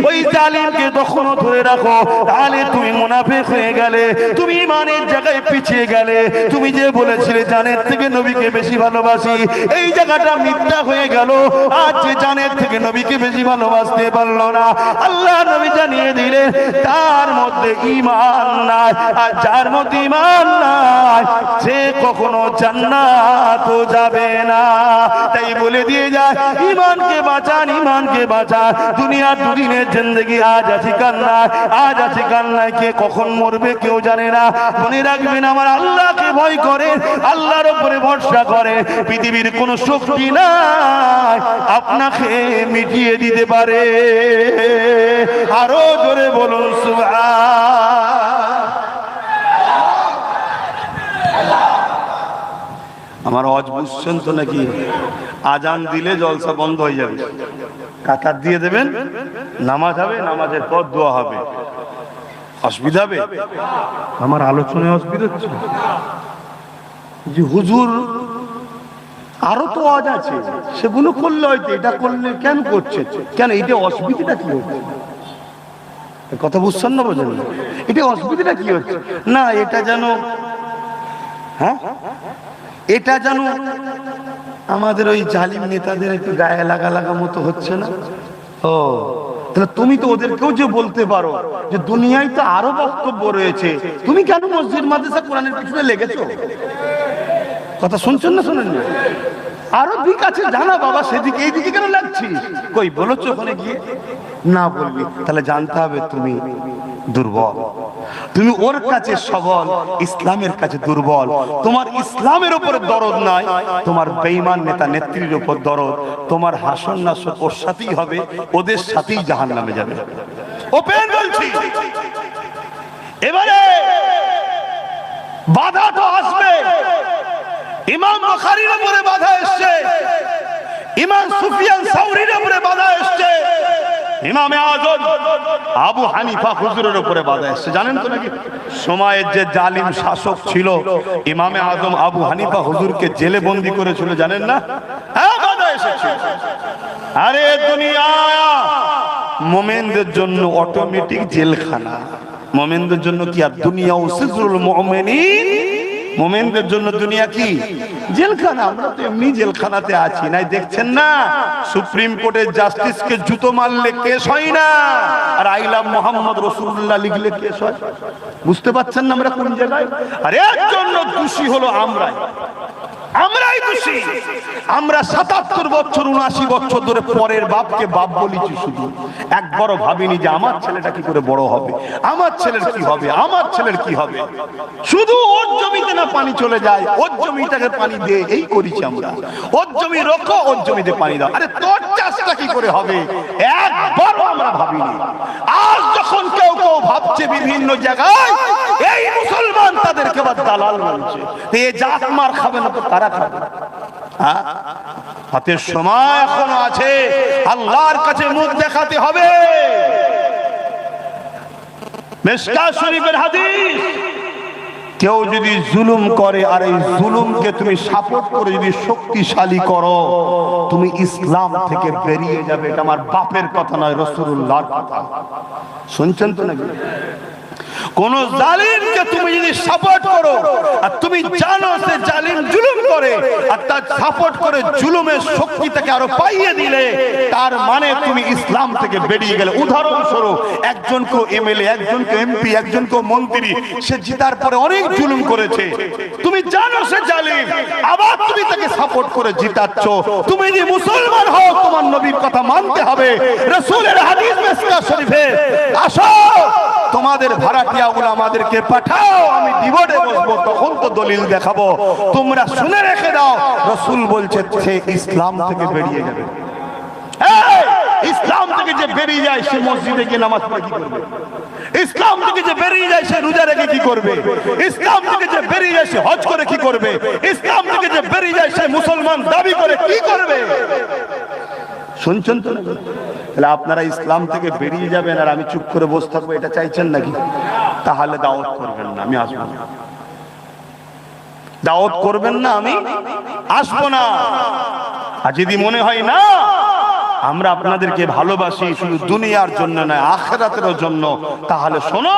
ওই জালিমকে তখনও ধরে রাখো, তাহলে তুমি মুনাফিক হয়ে গেলে, তুমি ইমানের জায়গায় পিছিয়ে গেলে। তুমি যে বলেছিলে জানের থেকে নবীকে বেশি ভালোবাসি, এই জায়গাটা মিথ্যা হয়ে গেল। আজ যে জানের থেকে নবীকে বেশি ভালোবাসতে পারলো না, আল্লাহ নবী জানিয়ে দিলেন তার মধ্যে ঈমান নাই। আর যার মধ্যে ঈমান নাই, সে কখনো জান্নাত যাবে না। তাই বলে দিয়ে যায়, ঈমানকে বাঁচান, ঈমানকে বাঁচান। দুনিয়ার দুদিনের জিন্দেগি, আজ আছে কাল নাই, আজ আছে কাল নাই, কে কখন মরবে কেউ জানে না। মনে রাখবেন, আমার আল্লাহকে ভয় করে, আল্লাহর উপরে ভরসা করে, পৃথিবীর কোন শক্তি নাই আপনাকে মিটিয়ে দিতে পারে। আরো জোরে বলুন সুবহান। আমার আওয়াজ বুঝছেন তো নাকি? আজান দিলে জলসা বন্ধ হয়ে যাবে, কাতার দিয়ে দেবেন, নামাজ হবে, নামাজের পর দোয়া হবে। অসুবিধা হবে? আমার আলোচনায় অসুবিধা হচ্ছে যে হুজুর আরো তো আওয়াজ আছে, সেগুলো করলে হয়তো, এটা করলে কেন করছে, কেন এটা অসুবিধাটা কি হচ্ছে? কথা বুঝছেন না? বোঝেন না? এটা অসুবিধাটা কি হচ্ছে? না এটা যেন, হ্যাঁ এটা যেন আমাদের ওই জালিম নেতাদের একটু গায়ে লাগা লাগা মতো হচ্ছে না? ও তাহলে তুমি তো ওদেরকেও যে বলতে পারো যে দুনিয়ায় তো আরো বক্তব্য রয়েছে, তুমি কেন মসজিদ মাদ্রাসা কোরআনের পিছনে লেগেছো? কথা শুনছেন না শোনেন না? আরো দিক আছে জানা বাবা, সেদিকে এই দিকে কেন লাগছিস? কই বলেছো ওখানে গিয়ে? না বলবি, তাহলে জানতে হবে তুমি দুর্বল, তুমি ওর কাছে সবল, ইসলামের কাছে দুর্বল। তোমার ইসলামের উপরে দরদ নাই, তোমার বেঈমান নেতা নেত্রীর উপর দরদ। তোমার হাসন নাসর ওর সাথেই হবে, ওদের সাথেই জাহান্নামে যাবে। ওপেন বলছি। এবারে বাধা তো আসবে। ইমাম বুখারীর উপরে বাধা এসেছে, ইমাম সুফিয়ান সাউরীর উপরে বাধা এসেছে, ইমামে আযম আবু হানিফা হুজুরের উপরে বাধা এসেছে। জানেন তো নাকি সময়ের যে জালিম শাসক ছিল, ইমামে আযম আবু হানিফা হুজুরকে জেলে বন্দী করেছিল, জানেন না? হ্যাঁ, বাধা এসেছে। আরে দুনিয়া মুমিনদের জন্য অটোমেটিক জেলখানা। মুমিনদের জন্য কি আর দুনিয়া উসিজুল মুমিনিন? মুমিনদের জন্য দুনিয়া কি জেলখানা? আমরা তো এমনি জেলখানাতে আছি, নাই দেখছেন না? সুপ্রিম কোর্টের জাস্টিসকে জুতো মারলে কেস হয় না, আর আই লাভ মোহাম্মদ রাসূলুল্লাহ লিখলে কেস হয়। বুঝতে পারছেন না আমরা কোন জায়গায়? আর এর জন্য দোষী হলো আমরাই দোষী। আমরা ৭৭ বছর ৭৯ বছর ধরে পরের বাপকে বাপ বলেছি, শুধু একবারও ভাবিনি যে আমার ছেলেটা কি করে বড় হবে, আমার ছেলের কি হবে, আমার ছেলের কি হবে। শুধু ওর জমিতে না পানি চলে যায়, ওর জমিটাকে পানি দিয়ে এই করেছি আমরা। ওর জমি রক্ষো, ওর জমিতে পানি দাও। আরে তোর চাষটা কি করে হবে, একবারও আমরা ভাবিনি। আজ যখন কেউ কেউ ভাবছে বিভিন্ন জায়গায় এই মুসলমান, তাদেরকে আবার দালাল বলছে, এ জাত মার খাবে না তো তারা খাবে। হাতের সময় এখনো আছে, আল্লাহর কাছে মুখ দেখাতে হবে। মিশকাত শরীফের হাদিস, কেউ যদি জুলুম করে আর এই জুলুমকে তুমি সাপোর্ট করে যদি শক্তিশালী করো, তুমি ইসলাম থেকে বেরিয়ে যাবে। এটা আমার বাপের কথা নয়, রাসূলুল্লাহর কথা। শুনছেন তো নাকি? কোন জালিমকে তুমি যদি সাপোর্ট করো আর তুমি জানো সে জালিম জুলুম করে, আর তার সাপোর্ট করে জুলুমের শক্তিটাকে আরো পাইয়ে দিলে, তার মানে তুমি ইসলাম থেকে বেরিয়ে গেলে। উদাহরণস্বরূপ, একজনকে এমএলএ, একজনকে এমপি, একজনকে মন্ত্রী, সে জিতার পরে অনেক জুলুম করেছে, তুমি জানো সে জালিম, আবার তুমি তাকে সাপোর্ট করে জিতাচ্ছ। তুমি যদি মুসলমান হও, তোমার নবীর কথা মানতে হবে। রাসূলের হাদিস মিশকাত শরীফে, আসো তোমাদের ভাড়াটিয়া উলামাদেরকে পাঠাও, আমি ডিবোর্ডে বসবো, তখন তো দলিল দেখাবো। তোমরা শুনে রেখে দাও, রাসূল বলছে সে ইসলাম থেকে বেরিয়ে যাবে। ইসলাম থেকে যে বেরিয়ে যায় সে মসজিদে গিয়ে নামাজ পড়ে কি করবে? ইসলাম থেকে যে বেরিয়ে যায় সে রোজা রেখে কি করবে? ইসলাম থেকে যে বেরিয়ে যায় সে হজ করে কি করবে? ইসলাম থেকে যে বেরিয়ে যায় সে মুসলমান দাবি করে কি করবে? শুনছেন তো? তাহলে আপনারা ইসলাম থেকে বেরিয়ে যাবেন আর আমি চুপ করে বসে থাকবো, এটা চাইছেন নাকি? তাহলে দাওয়াত করবেন না, আমি আসবো না। দাওয়াত করবেন না, আমি আসবো না। আর যদি মনে হয় না আমরা আপনাদেরকে ভালোবাসি শুধু দুনিয়ার জন্য নয়, আখিরাতের জন্য, তাহলে শোনো,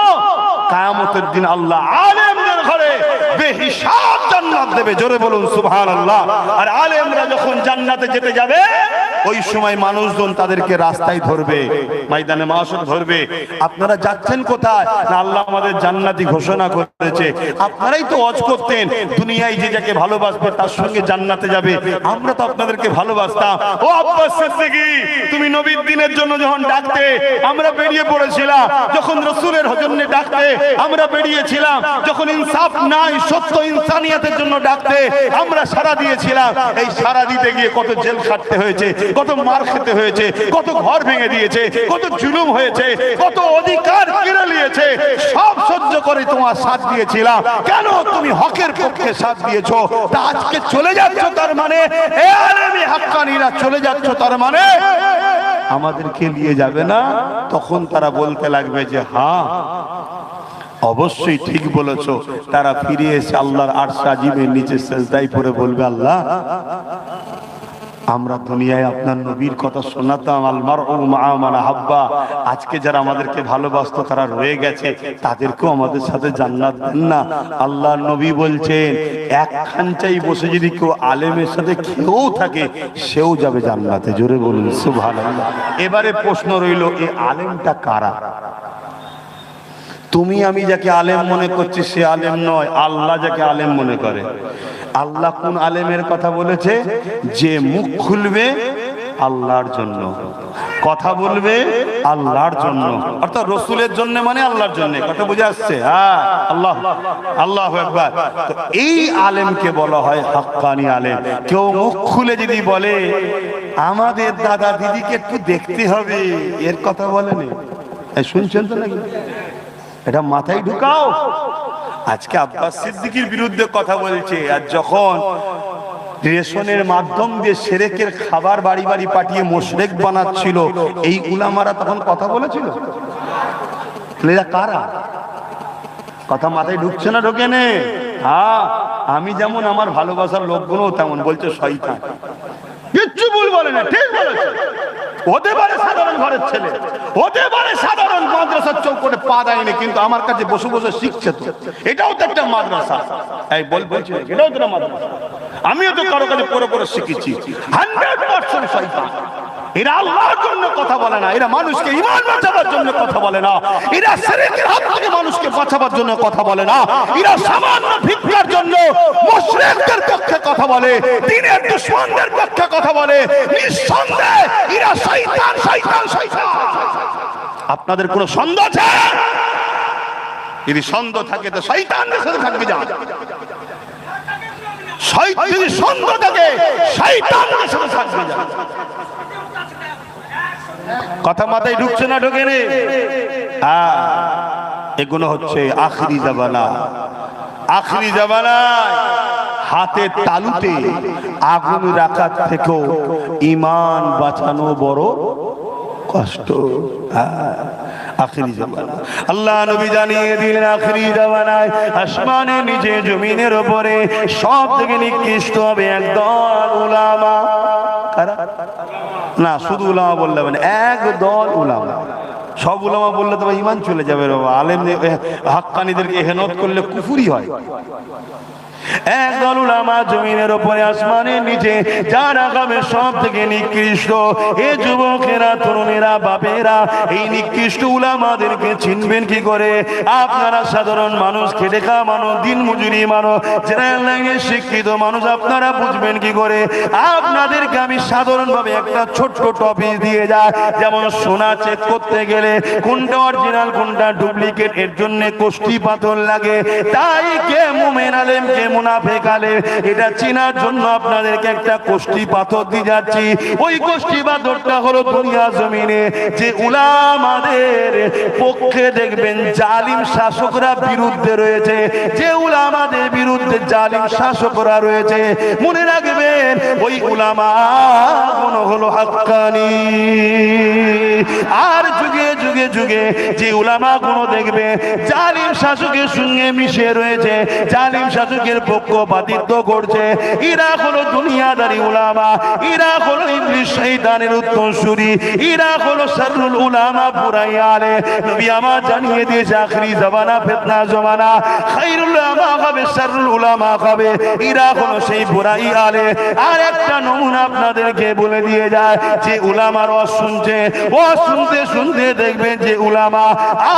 কিয়ামতের দিন আল্লাহ আলেমদের ঘরে বেহিসাব জান্নাত দেবে। জোরে বলুন সুবহানাল্লাহ। আর আলেমরা যখন জান্নাতে যেতে যাবে, ওই সময় মানুষজন তাদেরকে রাস্তায় ধরবে, ময়দানে মাহশর ধরবে। আপনারা যাচ্ছেন কোথায়? না, আল্লাহ আমাদের জান্নাতি ঘোষণা করেছে। আপনারাই তো ওয়াজ করতেন, দুনিয়ায় যে যাকে ভালোবাসবে তার সঙ্গে জান্নাতে যাবে। আমরা তো আপনাদেরকে ভালোবাসতাম। ও আব্বাস সিদ্দিকী, তুমি নবীর দিনের জন্য যখন ডাকতে আমরা বেরিয়ে পড়েছিলাম, যখন রাসূলের জন্য ডাকতে আমরা বেরিয়েছিলাম, যখন ইনসাফ নাই, সত্য ইনসানিয়াতের জন্য ডাকতে আমরা সাড়া দিয়েছিলাম। এই সাড়া দিতে গিয়ে কত জেল খাটতে হয়েছে, কত মার খেতে হয়েছে, কত ঘর ভেঙে দিয়েছে, কত জুলুম হয়েছে, কত অধিকার কেড়ে নিয়েছে, সব সহ্য করে তোমার সাথ দিয়েছিলাম। কেন তুমি হকের পক্ষে সাথ দিয়েছো? তা আজকে চলে যাচ্ছ, তার মানে এ আলেমী হাক্কানীরা চলে যাচ্ছ, তার মানে আমাদেরকে নিয়ে যাবে না। তখন তারা বলতে লাগবে যে হ্যাঁ অবশ্যই ঠিক বলেছো। তারা ফিরে এসে আল্লাহর আরশ আজিমের নিচে সিজদায় পড়ে বলবে, আল্লাহ আমরা দুনিয়ায় আপনার নবীর কথা শোনাতাম, আল মারউ মা মান আহাব্বা। আজকে যারা আমাদেরকে ভালোবাসতো তারা রয়ে গেছে, তাদেরকেও আমাদের সাথে জান্নাত দেন না। আল্লাহ নবী বলছেন এক খাঞ্চাই বসে যদি কেউ আলেমের সাথে খেয়েও থাকে সেও যাবে জান্নাতে। জোরে বলুন সুবহানাল্লাহ। এবারে প্রশ্ন রইল, এই আলেমটা কারা? তুমি আমি যাকে আলেম মনে করছি সে আলেম নয়, আল্লাহ যাকে আলেম মনে করে। আল্লাহ কোন আলেমের কথা বলেছে? যে মুখ খুলবে আল্লাহর জন্য, কথা বলবে আল্লাহর জন্য, অর্থাৎ রসুলের জন্য, মানে আল্লাহর জন্য। কথা বুঝে আসছে? হ্যাঁ, আল্লাহ আল্লাহু আকবার। তো এই আলেমকে বলা হয় হাক্কানি আলেম। কেউ মুখ খুলে যদি বলে আমাদের দাদা দিদিকে একটু দেখতে হবে, এর কথা বলেনি, শুনছেন তো নাকি? এটা মাথায় ঢুকাও। আজকে আব্বাস সিদ্দিকীর বিরুদ্ধে কথা বলছে, আর যখন রেশনের মাধ্যম দিয়ে শিরকের খাবার বাড়ি বাড়ি পাঠিয়ে মুশরিক বানাচ্ছিল, এই উলামারা তখন কথা বলেছিল? এরা কারা? কথা মাথায় ঢুকছে না? ঢোকে নে? হ্যাঁ, আমি যেমন আমার ভালোবাসার লোকগুলো তেমন বলছে শয়তান। কিচ্ছু ভুল বলে না, ঠিক বলেছে। হতে পারে সাধারণ ঘরের ছেলে, হতে পারে সাধারণ মাদ্রাসার চৌকটে পা দেয়নি, কিন্তু আমার কাছে বসে বসে শিখছে। তো এটাও তো একটা মাদ্রাসা। এই বলছি এটাও তো মাদ্রাসা। আমিও তো কারো কাছে পড়ে পড়ে শিখেছি। 100% শয়তান। এরা আল্লাহর জন্য কথা বলে না, এরা মানুষকে ঈমান বাঁচাবার জন্য কথা বলে না, এরা শিরকের হাত থেকে মানুষকে বাঁচাবার জন্য কথা বলে না, এরা সামান্য ভিক্ষার জন্য মুশরিকদের পক্ষে কথা বলে, দ্বীনের দুশমনদের পক্ষে কথা বলে। নিঃসন্দেহে এরা শয়তান, শয়তান, শয়তান। আপনাদের কোনো সন্দেহ আছে? যদি সন্দেহ থাকে তো শয়তানদের সাথে থাকবে যান। শয়তান যদি সন্দেহ থাকে শয়তানদের সাথে থাকবে যান। কথা মাথায় ঢুকছে না? ঢোকে রে? এগুলো হচ্ছে আখিরি জামানা। আখিরি জামানায় হাতের তালুতে আগুন রাখার থেকেও ঈমান বাঁচানো বড় কষ্ট। আখিরি জামানা আল্লাহ নবী জানিয়ে দিলেন, আখিরি জামানায় আসমানের নিচে জমিনের উপরে সব থেকে নিকৃষ্ট হবে একদল উলামা। কারা? না, শুধু উলামা বললে মানে একদল উলামা। সব উলামা বললে তো ঈমান চলে যাবে। আলেম হাক্কানিদেরকে ইহনত করলে কুফরি হয়। একদল উলামা জমিনের উপরে আসমানের নিচে যারা হবে সব থেকে নিকৃষ্ট। এ যুবকেরা, তরুণেরা, বাপেরা, এই নিকৃষ্ট উলামাদেরকে চিনবেন কি করে? আপনারা সাধারণ মানুষ, খেটে খাওয়া মানুষ, দিন মজুরি মানুষ, জেনারেল লাইনে শিক্ষিত মানুষ, আপনারা বুঝবেন কি করে? আপনাদেরকে আমি সাধারণভাবে একটা ছোট্ট টপিক দিয়ে যায়, যেমন সোনা চেক করতে গেলে কোনটা অরিজিনাল কোনটা ডুপ্লিকেট, এর জন্য কষ্টি পাথর লাগে। তাই কে মুমিন আলেম কে মুনাফিক আলেম এটা চেনার জন্য আপনাদেরকে একটা কষ্টি পাথর দিয়ে যাচ্ছি। ওই কষ্টি পাথরটা হলো দুনিয়া জমিনে যে উলামাদের পক্ষে দেখবেন জালিম শাসকরা বিরুদ্ধে রয়েছে, যে উলামাদের বিরুদ্ধে জালিম শাসকরা রয়েছে, মনে রাখবেন ওই উলামা হলো হাক্কানি। আর যুগে যুগে যুগে যে উলামা গুলো দেখবে জালিম শাসকের সঙ্গে মিশে রয়েছে, জালিম শাসকের পক্ষপাতিত্ব করছে, এরা হলো দুনিয়াদারি উলামা, এরা হলো ইবলিস শয়তানের উত্তরসূরি, এরা হলো শাররুল উলামা বুরাইয়ালে। নবী আমার জানিয়ে দিয়েছে আখিরি জামানা ফিতনা জামানা, খায়রুল উলামা হবে, শাররুল উলামা হবে, এরা হলো সেই বুরাইয়ালে। আর একটা নমুনা আপনাদেরকে বলে দিয়ে যায়, যে উলামার ওয়াজ শুনছে, ওয়াজ শুনতে শুনতে দেখবেন যে উলামা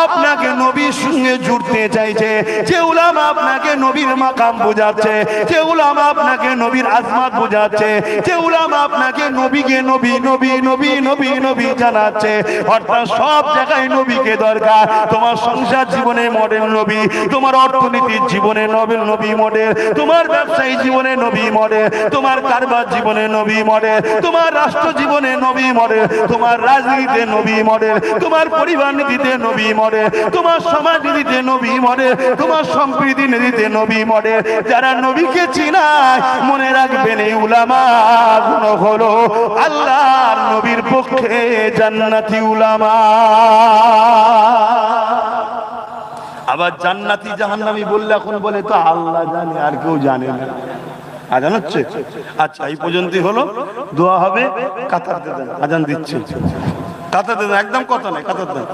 আপনাকে নবীর সঙ্গে জুড়তে চাইছে, যে উলামা আপনাকে নবীর মাকাম বোঝাচ্ছে, যে উলামা আপনাকে নবীর আজমাত বোঝাচ্ছে, যে উলামা আপনাকে নবীকে নবী নবী নবী নবী নবী জানাচ্ছে। অর্থাৎ সব জায়গায় নবীকে দরকার। তোমার সংসার জীবনে মডেল নবী, তোমার অর্থনীতির জীবনে নবেল নবী মডেল, তোমার ব্যবসায়ী জীবনে নবী মডেল, তোমার কারবার জীবনে নবী মডেল, তোমার রাষ্ট্র জীবনে নবী মডেল, তোমার রাজনীতিতে নবী মডেল, তোমার পরিবার নীতিতে নবী মডেল, তোমার সমাজ নীতিতে নবী মডেল, তোমার সম্প্রীতি নীতিতে নবী মডেল। যারা নবীকে চিনায় মনে রাখবেন এই উলামা গুলো হলো আল্লাহর নবীর পক্ষে জান্নাতি উলামা। আবার জান্নাতি জাহান্নামী বললে এখন বলে তো আল্লাহ জানে, আর কেউ জানে না। আজান হচ্ছে? আচ্ছা, এই পর্যন্তই হলো, দোয়া হবে। কাতার দেন, আজান দিচ্ছে। কাতার দেন, একদম কথা নেই, কাতার দেন।